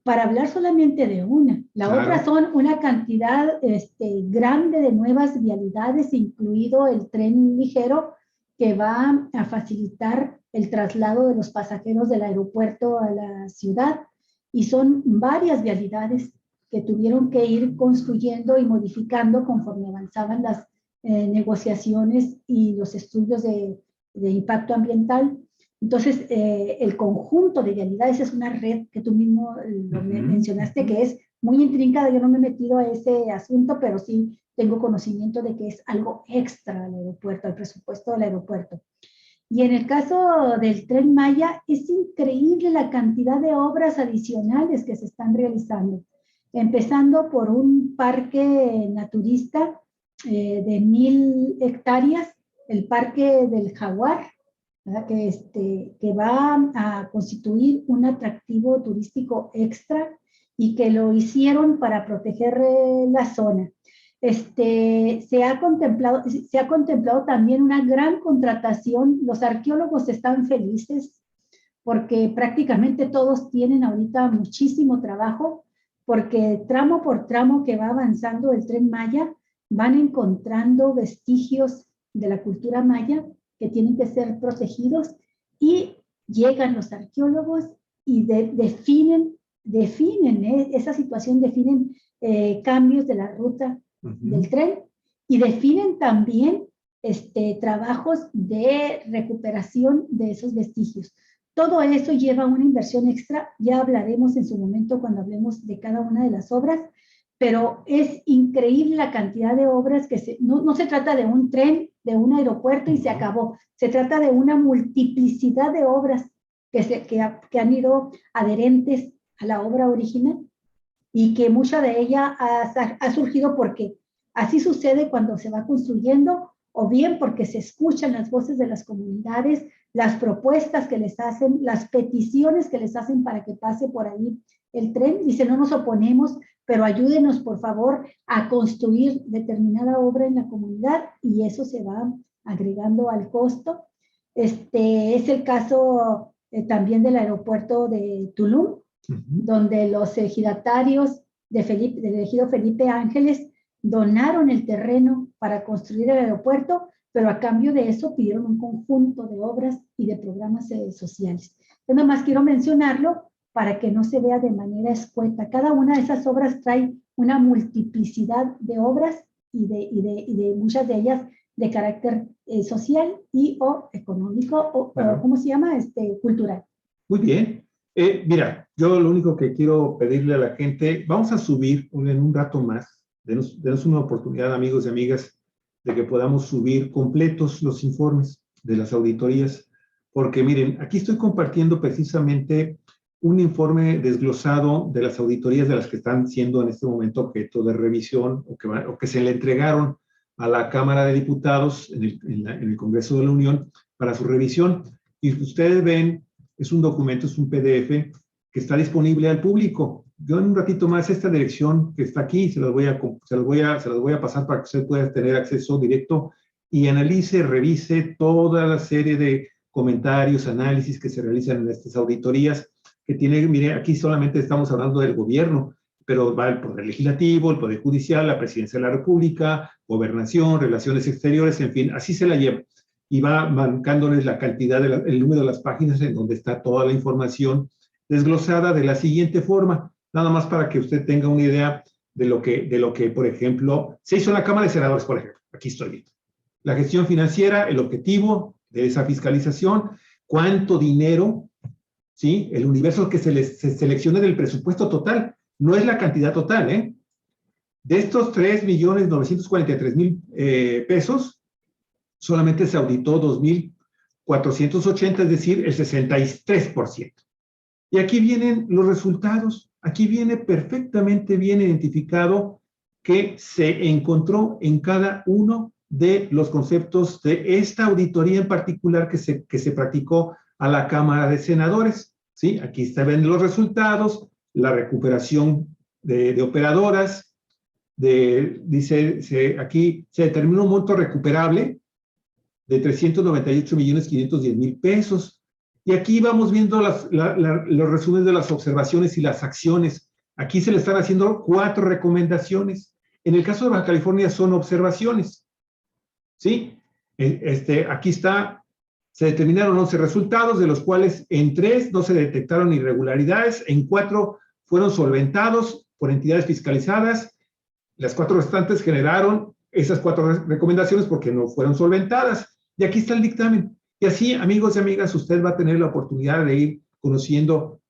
Para hablar solamente de una. La otra son una cantidad grande de nuevas vialidades, incluido el tren ligero, que va a facilitar el traslado de los pasajeros del aeropuerto a la ciudad. Y son varias vialidades que tuvieron que ir construyendo y modificando conforme avanzaban las negociaciones y los estudios de impacto ambiental. Entonces, el conjunto de vialidades es una red que tú mismo lo mencionaste, que es muy intrincada. Yo no me he metido a ese asunto, pero sí tengo conocimiento de que es algo extra al aeropuerto, al presupuesto del aeropuerto. Y en el caso del Tren Maya, es increíble la cantidad de obras adicionales que se están realizando, empezando por un parque naturista de 1,000 hectáreas, el Parque del Jaguar, que va a constituir un atractivo turístico extra y que lo hicieron para proteger la zona. Se ha contemplado también una gran contratación. Los arqueólogos están felices porque prácticamente todos tienen ahorita muchísimo trabajo, porque tramo por tramo que va avanzando el Tren Maya, van encontrando vestigios de la cultura maya que tienen que ser protegidos, y llegan los arqueólogos y definen esa situación, definen cambios de la ruta del tren y definen también trabajos de recuperación de esos vestigios. Todo eso lleva una inversión extra, ya hablaremos en su momento cuando hablemos de cada una de las obras, pero es increíble la cantidad de obras que no se trata de un tren, de un aeropuerto y se acabó. Se trata de una multiplicidad de obras que han ido adherentes a la obra original y que mucha de ella ha surgido porque así sucede cuando se va construyendo, o bien porque se escuchan las voces de las comunidades, las propuestas que les hacen, las peticiones que les hacen para que pase por ahí el tren. Dice, no nos oponemos, pero ayúdenos, por favor, a construir determinada obra en la comunidad, y eso se va agregando al costo. Es el caso también del aeropuerto de Tulum, donde los ejidatarios del ejido Felipe Ángeles donaron el terreno para construir el aeropuerto, pero a cambio de eso pidieron un conjunto de obras y de programas sociales. Yo nada más quiero mencionarlo para que no se vea de manera escueta. Cada una de esas obras trae una multiplicidad de obras y de muchas de ellas de carácter social y o económico o ¿cómo se llama? Cultural. Muy bien. Mira, yo lo único que quiero pedirle a la gente, vamos a subir en un rato más, denos una oportunidad, amigos y amigas, de que podamos subir completos los informes de las auditorías, porque miren, aquí estoy compartiendo precisamente un informe desglosado de las auditorías de las que están siendo en este momento objeto de revisión o que se le entregaron a la Cámara de Diputados en el Congreso de la Unión para su revisión. Y ustedes ven, es un documento, es un PDF que está disponible al público. Yo en un ratito más esta dirección que está aquí se las voy a pasar para que usted pueda tener acceso directo y analice, revise toda la serie de comentarios, análisis que se realizan en estas auditorías que tiene, mire, aquí solamente estamos hablando del gobierno, pero va el Poder Legislativo, el Poder Judicial, la Presidencia de la República, Gobernación, Relaciones Exteriores, en fin, así se la lleva. Y va marcándoles la cantidad, el número de las páginas en donde está toda la información desglosada de la siguiente forma, nada más para que usted tenga una idea de lo que, por ejemplo, se hizo en la Cámara de Senadores, por ejemplo. Aquí estoy viendo. La gestión financiera, el objetivo de esa fiscalización, cuánto dinero, ¿sí? El universo que se seleccione del presupuesto total. no es la cantidad total, ¿eh? De estos 3.943.000 pesos, solamente se auditó 2.480, es decir, el 63%. Y aquí vienen los resultados. Aquí viene perfectamente bien identificado que se encontró en cada uno de los conceptos de esta auditoría en particular que se practicó a la Cámara de Senadores. ¿Sí? Aquí se ven los resultados, la recuperación de operadoras, aquí se determinó un monto recuperable de 398.510.000 pesos. Y aquí vamos viendo los resúmenes de las observaciones y las acciones. Aquí se le están haciendo 4 recomendaciones. En el caso de Baja California son observaciones. ¿Sí? Aquí está, se determinaron 11 resultados, de los cuales en 3 no se detectaron irregularidades, en 4 fueron solventados por entidades fiscalizadas. Las 4 restantes generaron esas 4 recomendaciones porque no fueron solventadas. Y aquí está el dictamen. Y así, amigos y amigas, usted va a tener la oportunidad de ir conociendo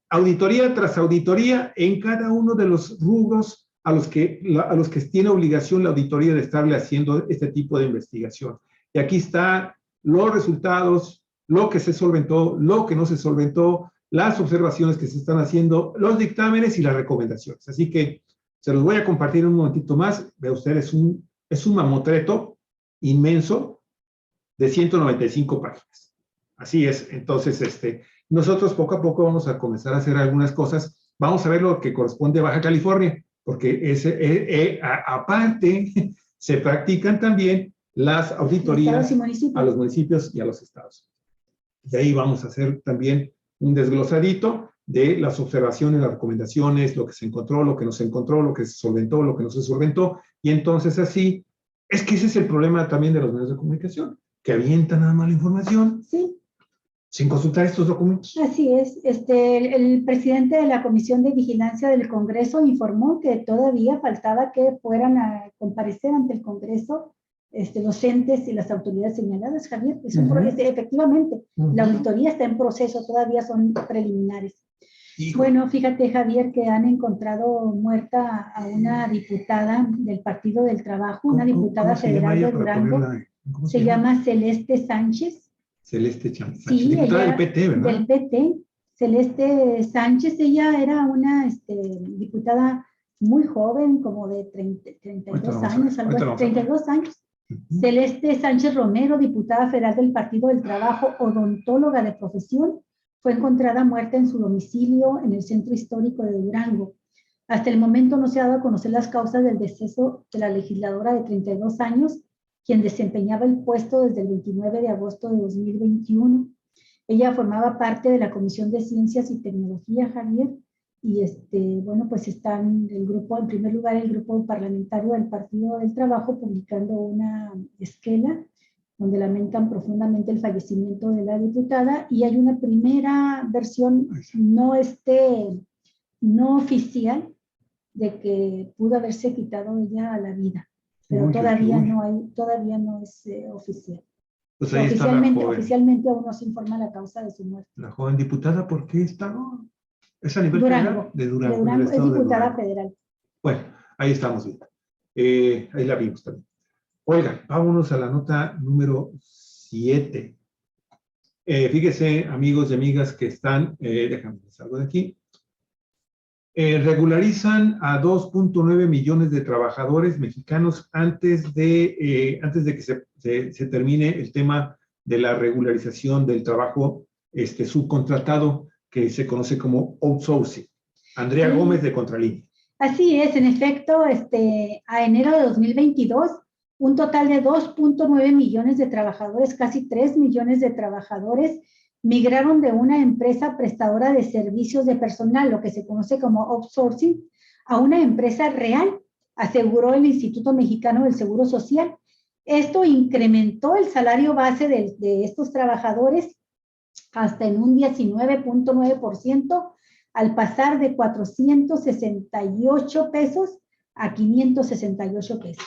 auditoría tras auditoría en cada uno de los rubros a los que tiene obligación la auditoría de estarle haciendo este tipo de investigación. Y aquí están los resultados, lo que se solventó, lo que no se solventó, las observaciones que se están haciendo, los dictámenes y las recomendaciones. Así que se los voy a compartir un momentito más. Ve usted, es un mamotreto inmenso de 195 páginas. Así es. Entonces, nosotros poco a poco vamos a comenzar a hacer algunas cosas. Vamos a ver lo que corresponde a Baja California, porque aparte se practican también las auditorías a los municipios y a los estados. De ahí vamos a hacer también un desglosadito de las observaciones, las recomendaciones, lo que se encontró, lo que no se encontró, lo que se solventó, lo que no se solventó. Y entonces así, es que ese es el problema también de los medios de comunicación, que avientan nada más la información, sí, sin consultar estos documentos. Así es. El presidente de la Comisión de Vigilancia del Congreso informó que todavía faltaba que fueran a comparecer ante el Congreso los entes y las autoridades señaladas, Javier. Efectivamente, la auditoría está en proceso, todavía son preliminares. Hijo. Bueno, fíjate, Javier, que han encontrado muerta a una diputada del Partido del Trabajo, una diputada federal de Durango. Se llama Celeste Sánchez. Celeste Sánchez, sí, diputada del PT, ¿verdad? Del PT. Celeste Sánchez, ella era una diputada muy joven, como de 32 años, algo así, 32 años. Celeste Sánchez Romero, diputada federal del Partido del Trabajo, odontóloga de profesión, fue encontrada muerta en su domicilio en el centro histórico de Durango. Hasta el momento no se ha dado a conocer las causas del deceso de la legisladora de 32 años, quien desempeñaba el puesto desde el 29 de agosto de 2021. Ella formaba parte de la Comisión de Ciencias y Tecnología, Javier, y bueno, pues están el grupo, en primer lugar, el grupo parlamentario del Partido del Trabajo publicando una esquela donde lamentan profundamente el fallecimiento de la diputada, y hay una primera versión no oficial de que pudo haberse quitado ella la vida, pero todavía no es oficial. Pues oficialmente aún no se informa la causa de su muerte. La joven diputada, ¿por qué estaba? ¿Es a nivel Durango, federal? De Durango, es diputada federal. Bueno, ahí estamos bien. Ahí la vimos también. Oiga, vámonos a la nota número 7. Fíjese, amigos y amigas que están, déjame salgo de aquí. Regularizan a 2.9 millones de trabajadores mexicanos antes de que se termine el tema de la regularización del trabajo subcontratado, que se conoce como outsourcing. Andrea Gómez, de Contralínea. Así es, en efecto, a enero de 2022, un total de 2.9 millones de trabajadores, casi 3 millones de trabajadores, migraron de una empresa prestadora de servicios de personal, lo que se conoce como outsourcing, a una empresa real, aseguró el Instituto Mexicano del Seguro Social. Esto incrementó el salario base de estos trabajadores hasta en un 19.9%, al pasar de 468 pesos a 568 pesos.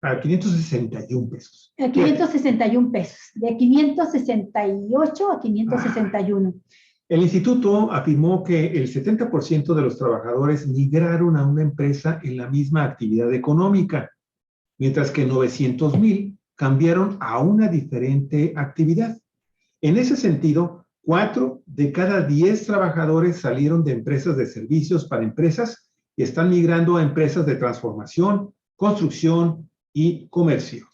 A 561 pesos. A 561 pesos, de 568 a 561. El instituto afirmó que el 70% de los trabajadores migraron a una empresa en la misma actividad económica, mientras que 900,000 cambiaron a una diferente actividad. En ese sentido, 4 de cada 10 trabajadores salieron de empresas de servicios para empresas y están migrando a empresas de transformación, construcción y comercio.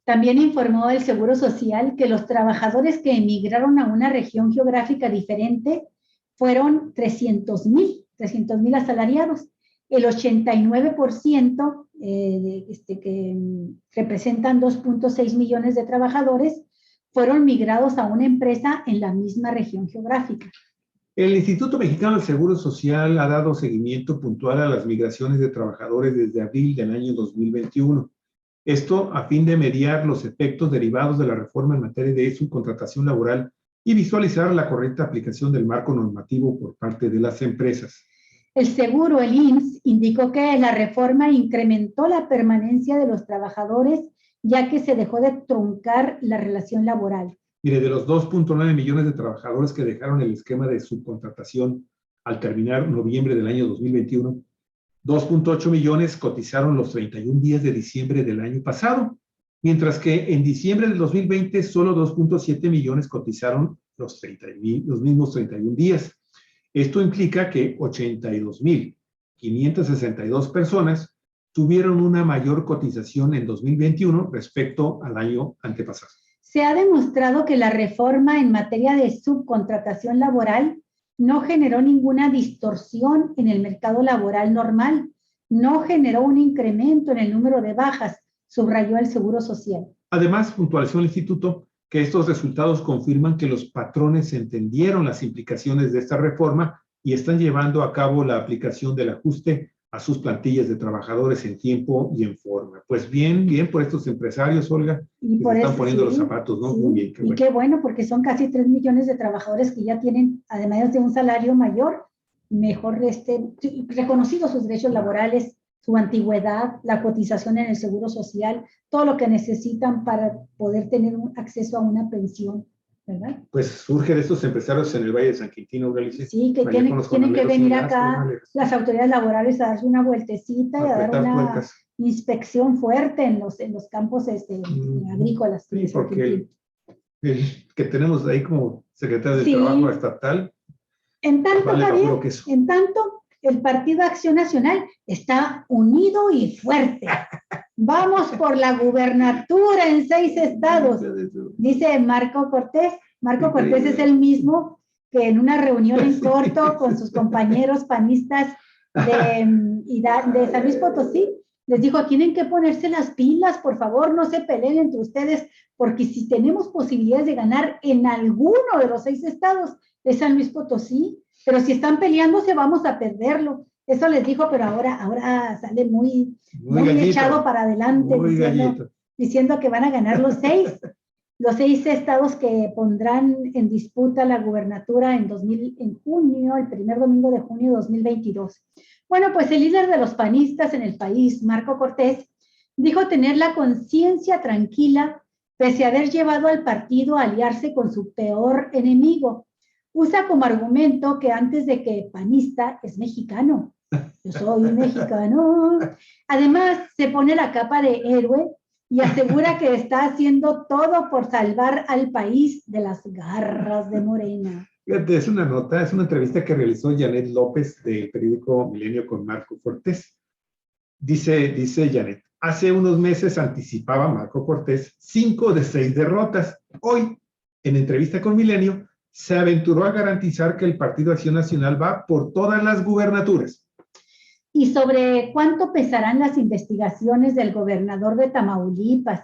También informó el Seguro Social que los trabajadores que emigraron a una región geográfica diferente fueron 300,000 asalariados. El 89%, que representan 2.6 millones de trabajadores, fueron migrados a una empresa en la misma región geográfica. El Instituto Mexicano del Seguro Social ha dado seguimiento puntual a las migraciones de trabajadores desde abril del año 2021. Esto a fin de mediar los efectos derivados de la reforma en materia de subcontratación laboral y visualizar la correcta aplicación del marco normativo por parte de las empresas. El seguro, el IMSS, indicó que la reforma incrementó la permanencia de los trabajadores, ya que se dejó de truncar la relación laboral. Mire, de los 2.9 millones de trabajadores que dejaron el esquema de subcontratación al terminar noviembre del año 2021, 2.8 millones cotizaron los 31 días de diciembre del año pasado, mientras que en diciembre del 2020 solo 2.7 millones cotizaron los mismos 31 días. Esto implica que 82,562 personas tuvieron una mayor cotización en 2021 respecto al año antepasado. Se ha demostrado que la reforma en materia de subcontratación laboral no generó ninguna distorsión en el mercado laboral normal, no generó un incremento en el número de bajas, subrayó el Seguro Social. Además, puntualizó el instituto que estos resultados confirman que los patrones entendieron las implicaciones de esta reforma y están llevando a cabo la aplicación del ajuste a sus plantillas de trabajadores en tiempo y en forma. Pues bien por estos empresarios, Olga, y que se están poniendo los zapatos, ¿no? Sí, muy bien. Qué bueno, porque son casi 3 millones de trabajadores que ya tienen, además de un salario mayor, mejor reconocidos sus derechos laborales, su antigüedad, la cotización en el Seguro Social, todo lo que necesitan para poder tener un acceso a una pensión, ¿verdad? Pues surge de estos empresarios en el Valle de San Quintino, Galicia. Sí, que tienen que venir acá las autoridades laborales a darse una vueltecita y a dar una inspección fuerte en los campos agrícolas. Sí, porque el que tenemos ahí como secretario de Trabajo estatal. En tanto, Javier, el Partido Acción Nacional está unido y fuerte. Vamos por la gubernatura en 6 estados, dice Marco Cortés. Marco Cortés es el mismo que en una reunión en corto con sus compañeros panistas de San Luis Potosí, les dijo, tienen que ponerse las pilas, por favor, no se peleen entre ustedes, porque si tenemos posibilidades de ganar en alguno de los 6 estados, es San Luis Potosí, pero si están peleándose, vamos a perderlo. Eso les dijo, pero ahora sale muy echado para adelante, diciendo que van a ganar los 6 estados que pondrán en disputa la gubernatura en junio, el primer domingo de junio de 2022. Bueno, pues el líder de los panistas en el país, Marco Cortés, dijo tener la conciencia tranquila pese a haber llevado al partido a aliarse con su peor enemigo. Usa como argumento que antes de que panista es mexicano. Yo soy mexicano. Además, se pone la capa de héroe y asegura que está haciendo todo por salvar al país de las garras de Morena. Fíjate, es una entrevista que realizó Janet López del periódico Milenio con Marco Cortés. Dice Janet, hace unos meses anticipaba Marco Cortés 5 de 6 derrotas. Hoy, en entrevista con Milenio, se aventuró a garantizar que el Partido Acción Nacional va por todas las gubernaturas. ¿Y sobre cuánto pesarán las investigaciones del gobernador de Tamaulipas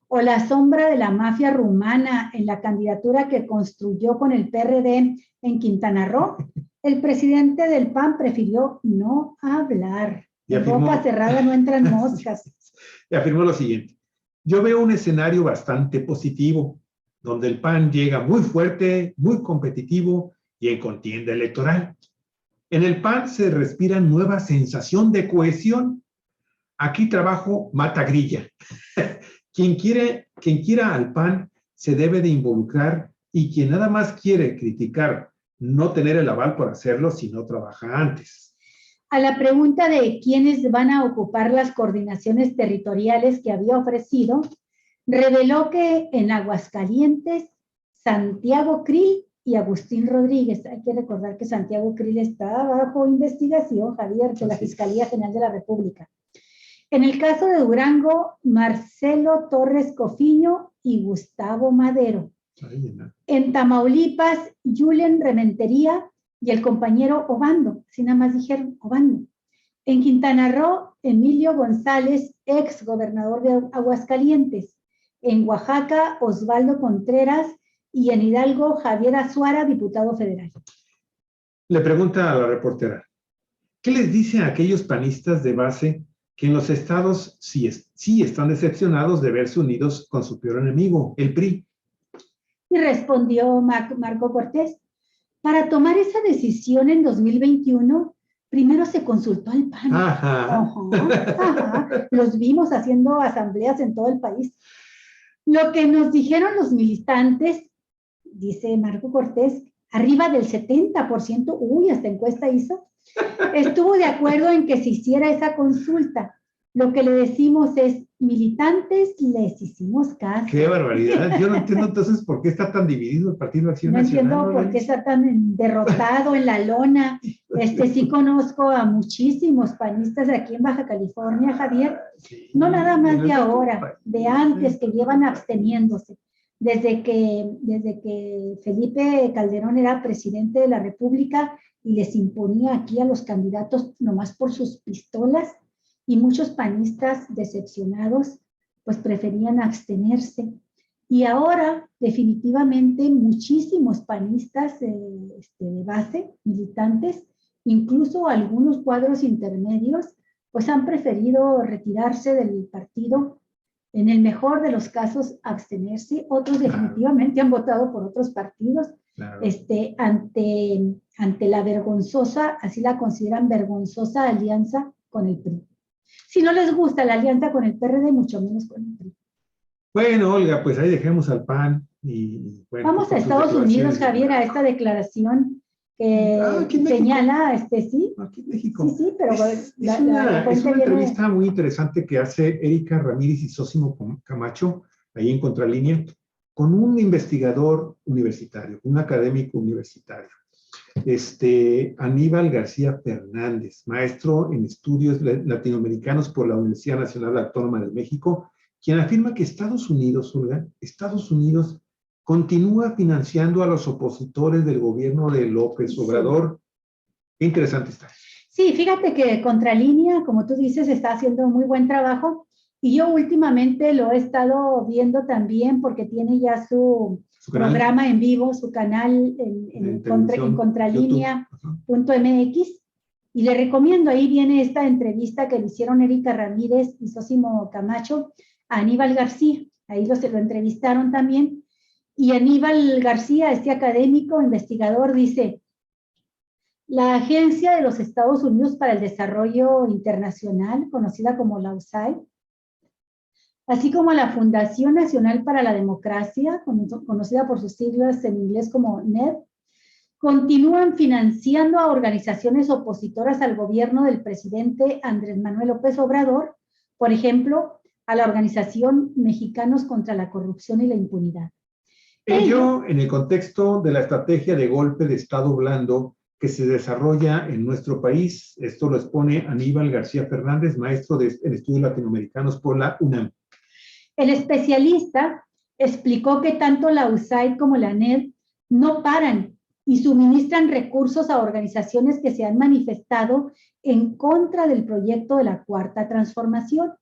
o la sombra de la mafia rumana en la candidatura que construyó con el PRD en Quintana Roo? El presidente del PAN prefirió no hablar. En boca cerrada no entran moscas. Y afirmó lo siguiente: yo veo un escenario bastante positivo, donde el PAN llega muy fuerte, muy competitivo y en contienda electoral. En el PAN se respira nueva sensación de cohesión. Aquí trabajo mata grilla. Quien quiera al PAN se debe de involucrar y quien nada más quiere criticar no tener el aval por hacerlo si no trabaja antes. A la pregunta de quiénes van a ocupar las coordinaciones territoriales que había ofrecido, reveló que en Aguascalientes, Santiago Krill y Agustín Rodríguez. Hay que recordar que Santiago Krill está bajo investigación, Javier, de la Fiscalía General de la República. En el caso de Durango, Marcelo Torres Cofiño y Gustavo Madero. En Tamaulipas, Julen Rementería y el compañero Obando, así nada más dijeron Obando. En Quintana Roo, Emilio González, ex gobernador de Aguascalientes. En Oaxaca, Osvaldo Contreras, y en Hidalgo, Javier Azuara, diputado federal. Le pregunta a la reportera, ¿qué les dice a aquellos panistas de base que en los estados sí están decepcionados de verse unidos con su peor enemigo, el PRI? Y respondió Marco Cortés, para tomar esa decisión en 2021, primero se consultó al PAN. Ajá. Los vimos haciendo asambleas en todo el país. Lo que nos dijeron los militantes, dice Marco Cortés, arriba del 70%, hasta encuesta hizo, estuvo de acuerdo en que se hiciera esa consulta. Lo que le decimos es, militantes, les hicimos caso. ¡Qué barbaridad! Yo no entiendo entonces por qué está tan dividido el Partido Acción Nacional. No entiendo por qué está tan derrotado en la lona. Sí conozco a muchísimos panistas aquí en Baja California, Javier. No nada más de ahora, de antes, que llevan absteniéndose. Desde que Felipe Calderón era presidente de la República y les imponía aquí a los candidatos nomás por sus pistolas, y muchos panistas decepcionados pues preferían abstenerse. Y ahora definitivamente muchísimos panistas de base, militantes, incluso algunos cuadros intermedios, pues han preferido retirarse del partido, en el mejor de los casos abstenerse, otros definitivamente han votado por otros partidos, ante la vergonzosa, así la consideran vergonzosa alianza con el PRI. Si no les gusta la alianza con el PRD, mucho menos con el PRI. Bueno, Olga, pues ahí dejemos al PAN y bueno, vamos a Estados Unidos, Javier, a esta declaración que señala, sí. Aquí en México. Sí, pero es una entrevista muy interesante que hace Erika Ramírez y Sósimo Camacho, ahí en Contralínea, con un investigador universitario, un académico universitario. Aníbal García Fernández, maestro en estudios latinoamericanos por la Universidad Nacional Autónoma de México, quien afirma que Estados Unidos continúa financiando a los opositores del gobierno de López Obrador. Qué interesante está. Sí, fíjate que Contralínea, como tú dices, está haciendo muy buen trabajo, y yo últimamente lo he estado viendo también porque tiene ya su programa en vivo, su canal en contralínea.mx, y le recomiendo, ahí viene esta entrevista que le hicieron Erika Ramírez y Sósimo Camacho a Aníbal García, ahí lo entrevistaron también, y Aníbal García, este académico, investigador, dice, la Agencia de los Estados Unidos para el Desarrollo Internacional, conocida como la USAID, así como la Fundación Nacional para la Democracia, conocida por sus siglas en inglés como NED, continúan financiando a organizaciones opositoras al gobierno del presidente Andrés Manuel López Obrador, por ejemplo, a la Organización Mexicanos contra la Corrupción y la Impunidad. Ello en el contexto de la estrategia de golpe de Estado blando que se desarrolla en nuestro país. Esto lo expone Aníbal García Fernández, maestro en estudios latinoamericanos por la UNAM. El especialista explicó que tanto la USAID como la NED no paran y suministran recursos a organizaciones que se han manifestado en contra del proyecto de la Cuarta Transformación.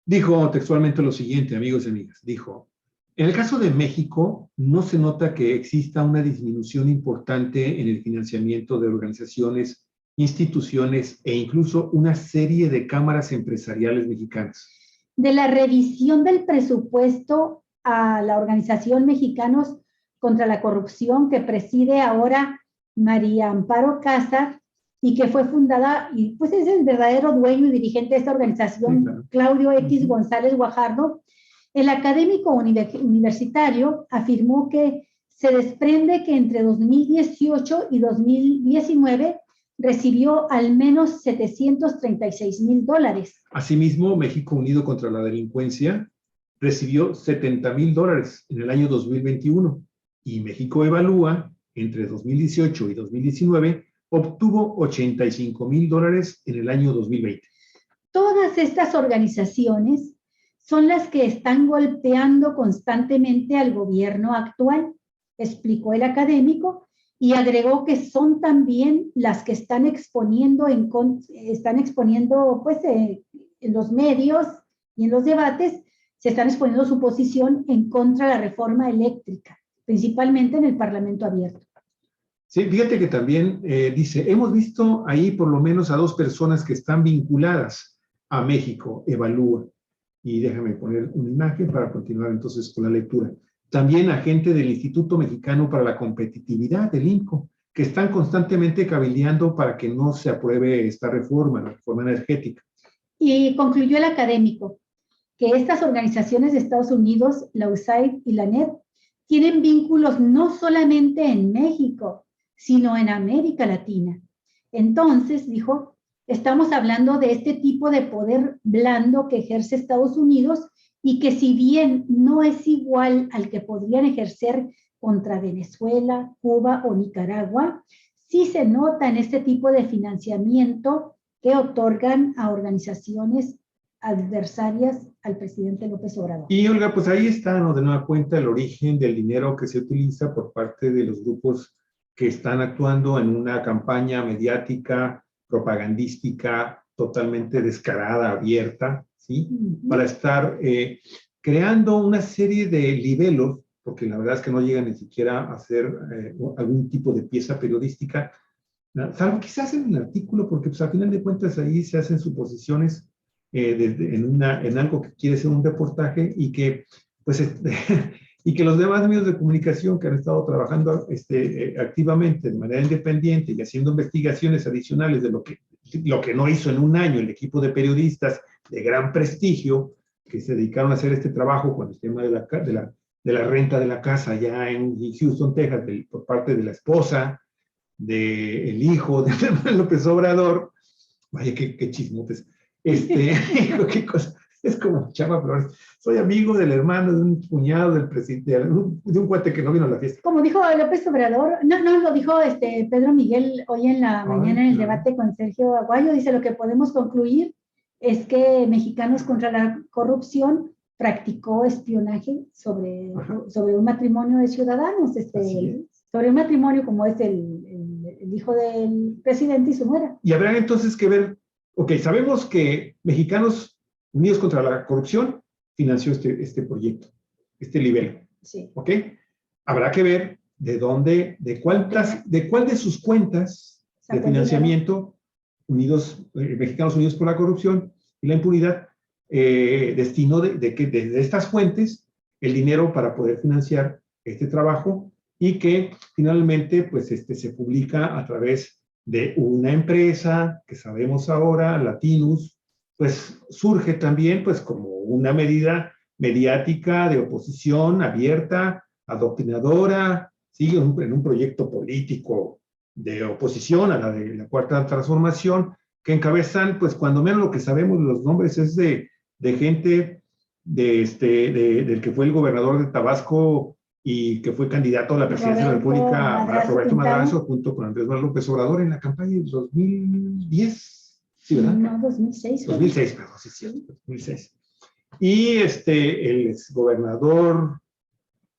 Dijo textualmente lo siguiente, amigos y amigas, dijo, en el caso de México no se nota que exista una disminución importante en el financiamiento de organizaciones, instituciones e incluso una serie de cámaras empresariales mexicanas. De la revisión del presupuesto a la Organización Mexicanos contra la Corrupción, que preside ahora María Amparo Casar, y que fue fundada, y pues es el verdadero dueño y dirigente de esta organización, sí, claro, Claudio X. González Guajardo, el académico universitario afirmó que se desprende que entre 2018 y 2019 recibió al menos $736,000. Asimismo, México Unido contra la Delincuencia recibió $70,000 en el año 2021 y México Evalúa, entre 2018 y 2019, obtuvo $85,000 en el año 2020. Todas estas organizaciones son las que están golpeando constantemente al gobierno actual, explicó el académico, y agregó que son también las que están exponiendo pues, en los medios y en los debates, se están exponiendo su posición en contra de la reforma eléctrica, principalmente en el Parlamento abierto. Sí, fíjate que también dice, hemos visto ahí por lo menos a 2 personas que están vinculadas a México Evalúa. Y déjame poner una imagen para continuar entonces con la lectura. También a gente del Instituto Mexicano para la Competitividad, del INCO, que están constantemente cabildeando para que no se apruebe esta reforma, la reforma energética. Y concluyó el académico que estas organizaciones de Estados Unidos, la USAID y la NED, tienen vínculos no solamente en México, sino en América Latina. Entonces, dijo, estamos hablando de este tipo de poder blando que ejerce Estados Unidos y que si bien no es igual al que podrían ejercer contra Venezuela, Cuba o Nicaragua, sí se nota en este tipo de financiamiento que otorgan a organizaciones adversarias al presidente López Obrador. Y Olga, pues ahí está, ¿no? De nueva cuenta, el origen del dinero que se utiliza por parte de los grupos que están actuando en una campaña mediática, propagandística, totalmente descarada, abierta, ¿sí? Para estar creando una serie de libelos, porque la verdad es que no llegan ni siquiera a hacer algún tipo de pieza periodística, ¿no? Salvo quizás en un artículo, porque pues, al final de cuentas ahí se hacen suposiciones en algo que quiere ser un reportaje y que, pues, y que los demás medios de comunicación que han estado trabajando activamente, de manera independiente y haciendo investigaciones adicionales de lo que no hizo en un año el equipo de periodistas de gran prestigio que se dedicaron a hacer este trabajo con el tema de la renta de la casa allá en Houston, Texas, por parte de la esposa, del hijo de López Obrador. Vaya, qué chismotes. Qué cosa. Es como Chava Flores. Soy amigo del hermano de un cuñado del presidente, de un cuate que no vino a la fiesta. Como dijo López Obrador, no, lo dijo Pedro Miguel hoy en la mañana en el debate con Sergio Aguayo, dice, lo que podemos concluir es que Mexicanos contra la Corrupción practicó espionaje sobre un matrimonio de ciudadanos, sobre un matrimonio como es el hijo del presidente y su nuera. Y habrá entonces que ver, ok, sabemos que Mexicanos Unidos contra la Corrupción financió este proyecto, este libelo. Sí. ¿Ok? Habrá que ver de cuál de sus cuentas de financiamiento Mexicanos Unidos por la Corrupción y la Impunidad destinó de estas fuentes el dinero para poder financiar este trabajo y que finalmente pues se publica a través de una empresa que sabemos ahora, Latinus, pues surge también pues como una medida mediática de oposición abierta, adoctrinadora, sigue en un proyecto político de oposición a la de la Cuarta Transformación, que encabezan, pues cuando menos lo que sabemos de los nombres es de gente del que fue el gobernador de Tabasco y que fue candidato a la presidencia de la República, Roberto Madrazo, junto con Andrés Manuel López Obrador en la campaña del 2010. Sí, ¿verdad? No, 2006. 2006, perdón, sí, sí, 2006. Y el exgobernador,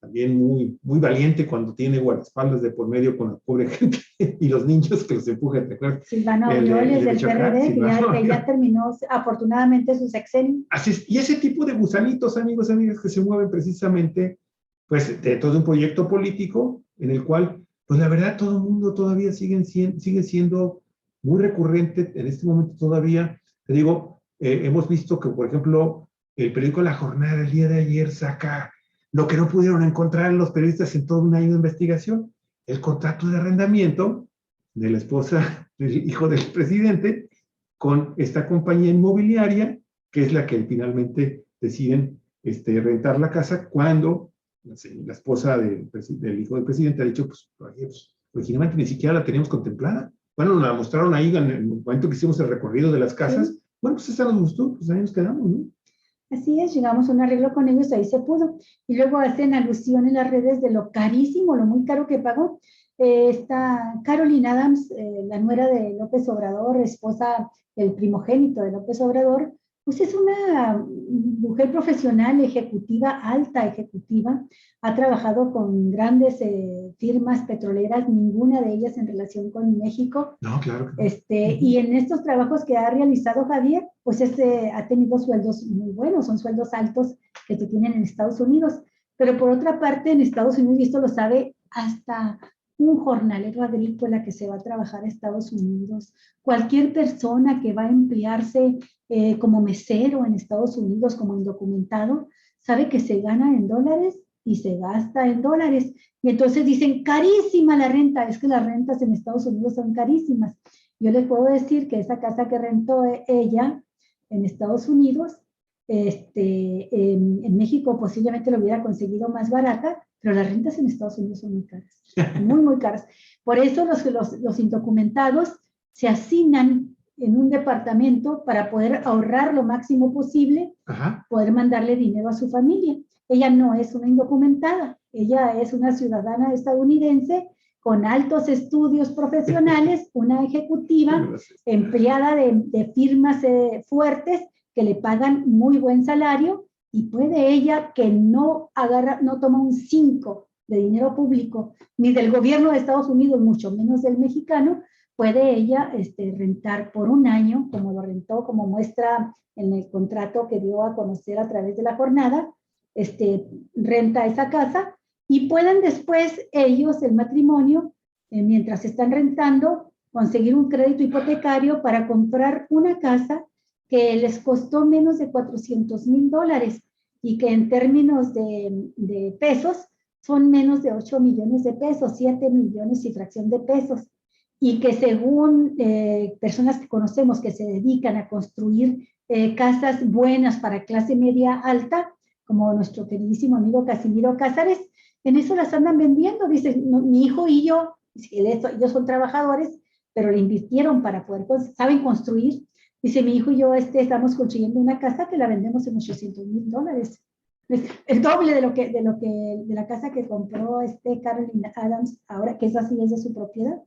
también muy valiente cuando tiene guardaespaldas de por medio con la pobre gente y los niños que los empujan. Silvano Aureoles del PRD, que ya terminó afortunadamente su sexenio. Así es, y ese tipo de gusanitos, amigos, amigas, que se mueven precisamente pues dentro de un proyecto político en el cual, pues la verdad, todo el mundo todavía sigue siendo muy recurrente en este momento todavía. Te digo, hemos visto que, por ejemplo, el periódico La Jornada del día de ayer saca lo que no pudieron encontrar los periodistas en todo un año de investigación, el contrato de arrendamiento de la esposa del hijo del presidente con esta compañía inmobiliaria, que es la que finalmente deciden rentar la casa cuando la esposa del hijo del presidente ha dicho, pues, oye, pues, originalmente ni siquiera la teníamos contemplada. Bueno, nos la mostraron ahí en el momento que hicimos el recorrido de las casas. Sí. Bueno, pues esa nos gustó, pues ahí nos quedamos, ¿no? Así es, llegamos a un arreglo con ellos, ahí se pudo. Y luego hacen alusión en las redes de lo carísimo, lo muy caro que pagó. Esta Caroline Adams, la nuera de López Obrador, esposa del primogénito de López Obrador, pues es una mujer profesional, ejecutiva, alta ejecutiva, ha trabajado con grandes firmas petroleras, ninguna de ellas en relación con México. No, claro. Y en estos trabajos que ha realizado Javier, pues ha tenido sueldos muy buenos, son sueldos altos que se tienen en Estados Unidos. Pero por otra parte, en Estados Unidos, y esto lo sabe hasta un jornalero agrícola que se va a trabajar a Estados Unidos, cualquier persona que va a emplearse como mesero en Estados Unidos, como indocumentado, sabe que se gana en dólares y se gasta en dólares. Y entonces dicen, carísima la renta, es que las rentas en Estados Unidos son carísimas. Yo les puedo decir que esa casa que rentó ella en Estados Unidos, en México posiblemente lo hubiera conseguido más barata, pero las rentas en Estados Unidos son muy caras, muy, muy caras. Por eso los indocumentados se asignan en un departamento para poder ahorrar lo máximo posible, poder mandarle dinero a su familia. Ella no es una indocumentada, ella es una ciudadana estadounidense con altos estudios profesionales, una ejecutiva, empleada de firmas fuertes que le pagan muy buen salario, y puede ella que no toma un 5 de dinero público, ni del gobierno de Estados Unidos, mucho menos del mexicano, puede ella rentar por un año, como lo rentó, como muestra en el contrato que dio a conocer a través de la jornada, renta esa casa, y pueden después ellos, el matrimonio, mientras están rentando, conseguir un crédito hipotecario para comprar una casa que les costó menos de $400,000 y que en términos de pesos son menos de 8 millones de pesos, 7 millones y fracción de pesos, y que según personas que conocemos que se dedican a construir casas buenas para clase media alta, como nuestro queridísimo amigo Casimiro Cázares, en eso las andan vendiendo. Dice, no, mi hijo y yo, ellos son trabajadores, pero le invirtieron para poder, saben construir. Dice, mi hijo y yo estamos construyendo una casa que la vendemos en $800,000. El doble de la casa que compró Caroline Adams, ahora que esa sí es de su propiedad.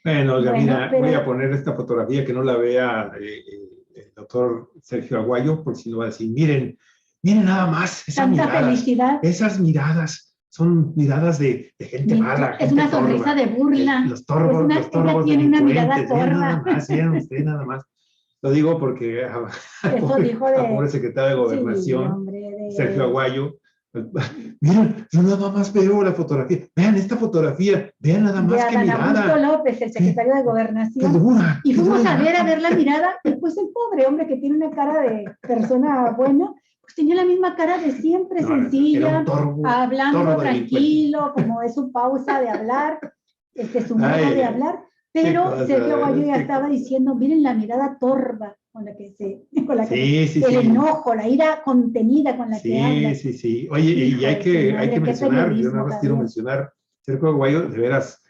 Bueno, mira, pero voy a poner esta fotografía que no la vea el doctor Sergio Aguayo, porque si no va a decir, miren nada más esas tanta miradas, felicidad. Esas miradas son miradas de gente mala. Es una sonrisa de burla. Los torbos ella tiene una mirada torva. Vean usted nada más. Lo digo porque al pobre secretario de Gobernación, sí, Sergio Aguayo, miren, yo nada más veo la fotografía. Vean esta fotografía, vean nada más qué mirada. Augusto López, el secretario de Gobernación. Y fuimos a ver la mirada, y pues el pobre hombre que tiene una cara de persona buena, pues tenía la misma cara de siempre, sencilla, hablando tranquilo, como es su pausa de hablar, su modo de hablar. Pero Sergio Aguayo ya estaba diciendo, miren la mirada torva con la que el enojo, la ira contenida con la que habla. Sí. Oye, y hay que mencionar, yo nada más quiero mencionar, Sergio Aguayo, de veras,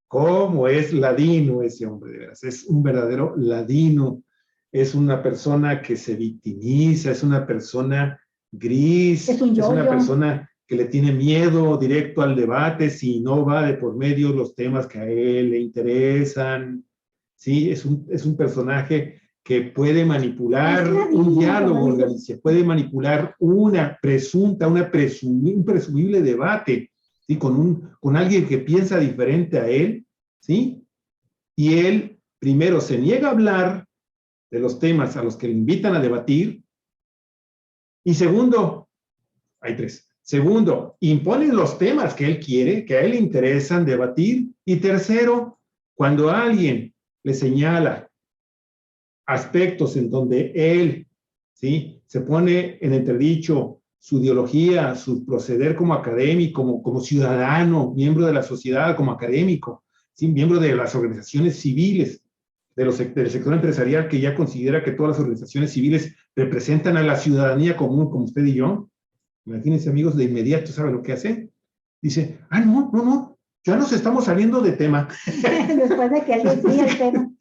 cómo es ladino ese hombre, de veras, es un verdadero ladino, es una persona que se victimiza, es una persona gris, es una persona que le tiene miedo directo al debate si no va de por medio los temas que a él le interesan. Sí, es un personaje que puede manipular un diálogo, Galicia, puede manipular un presumible debate, ¿sí? Con alguien que piensa diferente a él, ¿sí? Y él, primero, se niega a hablar de los temas a los que le invitan a debatir, y segundo, hay tres. Segundo, impone los temas que él quiere, que a él le interesan debatir. Y tercero, cuando alguien le señala aspectos en donde él, ¿sí?, se pone en entredicho su ideología, su proceder como académico, como ciudadano, miembro de la sociedad, como académico, ¿sí?, miembro de las organizaciones civiles, del sector empresarial, que ya considera que todas las organizaciones civiles representan a la ciudadanía común, como usted y yo. Imagínense, amigos, de inmediato, ¿sabe lo que hace? Dice, no, ya nos estamos saliendo de tema. Después de que él decía el tema.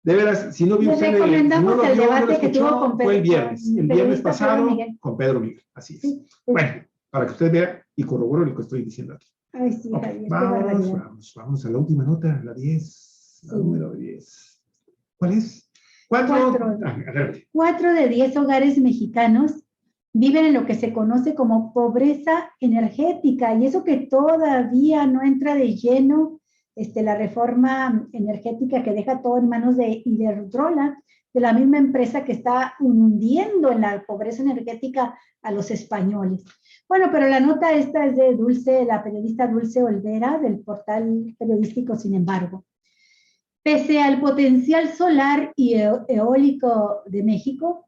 De veras, si no vio Les usted recomendamos el debate que tuvo con fue el viernes pasado con Pedro Miguel, así es. Sí. Bueno, para que usted vea y corrobore lo que estoy diciendo aquí. Ay, sí, Okay, Javier, vamos a la última nota, la 10, la número 10. ¿Cuál es? 4 de 10 hogares mexicanos viven en lo que se conoce como pobreza energética, y eso que todavía no entra de lleno la reforma energética que deja todo en manos de Iberdrola, de la misma empresa que está hundiendo en la pobreza energética a los españoles. Bueno, pero la nota esta es de Dulce, la periodista Dulce Olvera, del portal periodístico Sin Embargo. Pese al potencial solar y eólico de México,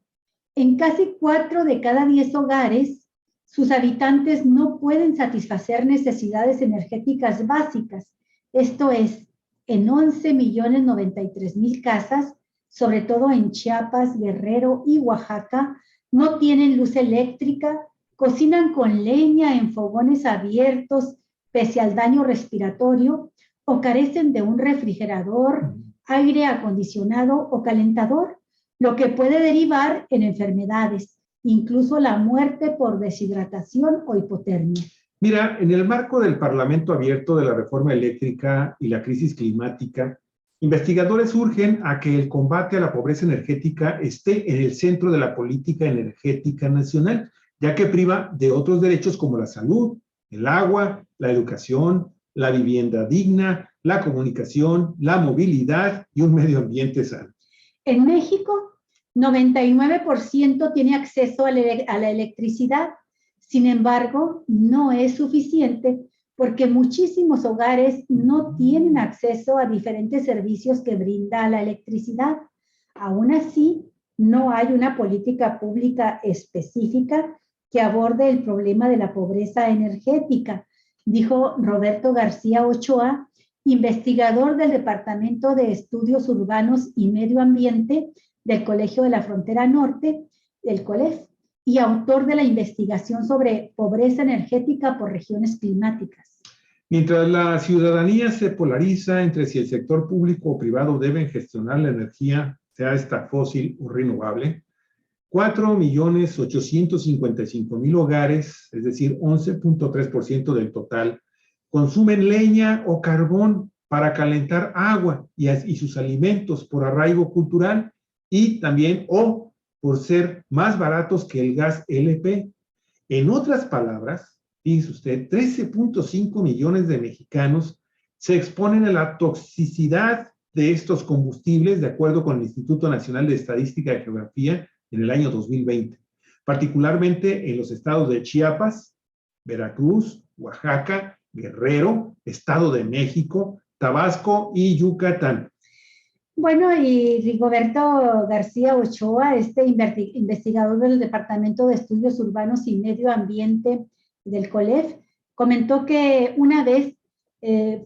en casi 4 de cada 10 hogares, sus habitantes no pueden satisfacer necesidades energéticas básicas. Esto es, en 11.093.000 casas, sobre todo en Chiapas, Guerrero y Oaxaca, no tienen luz eléctrica, cocinan con leña en fogones abiertos pese al daño respiratorio, o carecen de un refrigerador, aire acondicionado o calentador, lo que puede derivar en enfermedades, incluso la muerte por deshidratación o hipotermia. Mira, en el marco del Parlamento abierto de la reforma eléctrica y la crisis climática, investigadores urgen a que el combate a la pobreza energética esté en el centro de la política energética nacional, ya que priva de otros derechos como la salud, el agua, la educación, la vivienda digna, la comunicación, la movilidad y un medio ambiente sano. En México, 99% tiene acceso a la electricidad. Sin embargo, no es suficiente porque muchísimos hogares no tienen acceso a diferentes servicios que brinda la electricidad. Aún así, no hay una política pública específica que aborde el problema de la pobreza energética, dijo Roberto García Ochoa, investigador del Departamento de Estudios Urbanos y Medio Ambiente del Colegio de la Frontera Norte, del COLEF, y autor de la investigación sobre pobreza energética por regiones climáticas. Mientras la ciudadanía se polariza entre si el sector público o privado deben gestionar la energía, sea esta fósil o renovable, 4.855.000 hogares, es decir, 11.3% del total, consumen leña o carbón para calentar agua y sus alimentos por arraigo cultural y también o por ser más baratos que el gas LP. En otras palabras, dice usted, 13.5 millones de mexicanos se exponen a la toxicidad de estos combustibles, de acuerdo con el Instituto Nacional de Estadística y Geografía, en el año 2020, particularmente en los estados de Chiapas, Veracruz, Oaxaca, Guerrero, Estado de México, Tabasco y Yucatán. Bueno, y Rigoberto García Ochoa, investigador del Departamento de Estudios Urbanos y Medio Ambiente del COLEF, comentó que una vez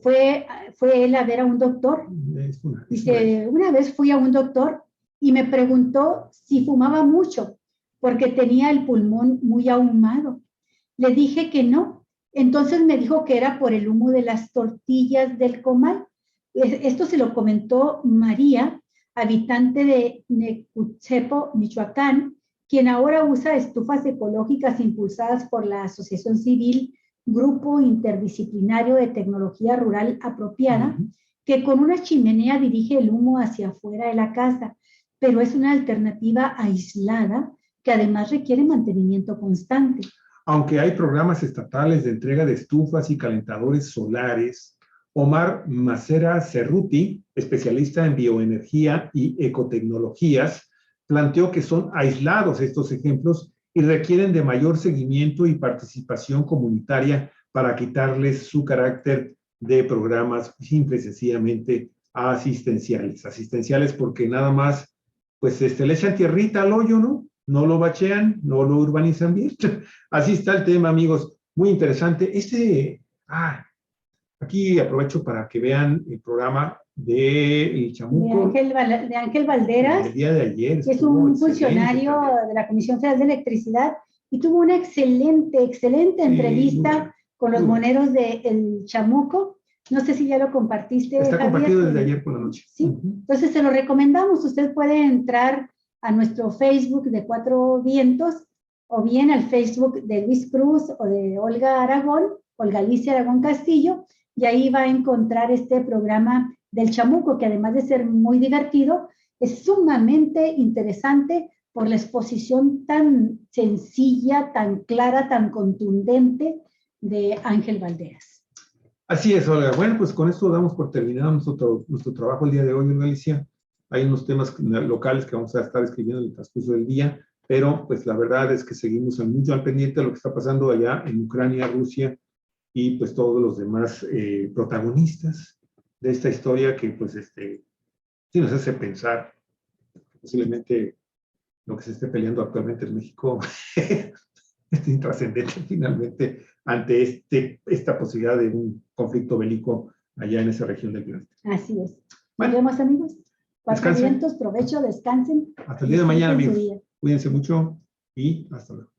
fue él a ver a un doctor. Dice, una vez fui a un doctor y me preguntó si fumaba mucho, porque tenía el pulmón muy ahumado. Le dije que no. Entonces me dijo que era por el humo de las tortillas del comal. Esto se lo comentó María, habitante de Necutzepo, Michoacán, quien ahora usa estufas ecológicas impulsadas por la Asociación Civil Grupo Interdisciplinario de Tecnología Rural Apropiada, que con una chimenea dirige el humo hacia afuera de la casa, pero es una alternativa aislada que además requiere mantenimiento constante. Aunque hay programas estatales de entrega de estufas y calentadores solares, Omar Macera Cerruti, especialista en bioenergía y ecotecnologías, planteó que son aislados estos ejemplos y requieren de mayor seguimiento y participación comunitaria para quitarles su carácter de programas simple y sencillamente asistenciales. Asistenciales porque nada más, pues le echan tierrita al hoyo, ¿no? No lo bachean, no lo urbanizan bien. Así está el tema, amigos. Muy interesante. Aquí aprovecho para que vean el programa de Chamuco. De Ángel Valderas. El día de ayer. Que es un funcionario de la Comisión Federal de Electricidad y tuvo una excelente entrevista con los moneros del Chamuco. No sé si ya lo compartiste, Está Javier, compartido desde ayer por la noche. Sí, entonces se lo recomendamos. Usted puede entrar a nuestro Facebook de Cuatro Vientos o bien al Facebook de Luis Cruz o de Olga Aragón, Olga Alicia Aragón Castillo, y ahí va a encontrar este programa del Chamuco, que además de ser muy divertido, es sumamente interesante por la exposición tan sencilla, tan clara, tan contundente de Ángel Valderas. Así es, Olga. Bueno, pues con esto damos por terminado nuestro trabajo el día de hoy en Galicia. Hay unos temas locales que vamos a estar escribiendo en el transcurso del día, pero pues la verdad es que seguimos mucho al pendiente de lo que está pasando allá en Ucrania, Rusia y pues todos los demás protagonistas de esta historia que pues sí nos hace pensar que posiblemente lo que se esté peleando actualmente en México es intrascendente finalmente ante esta posibilidad de un conflicto bélico allá en esa región del planeta. Así es. Bueno, nos vemos, amigos. Cuatro descansen. vientos, provecho, descansen. Hasta el día de mañana, amigos. Día. Cuídense mucho y hasta luego.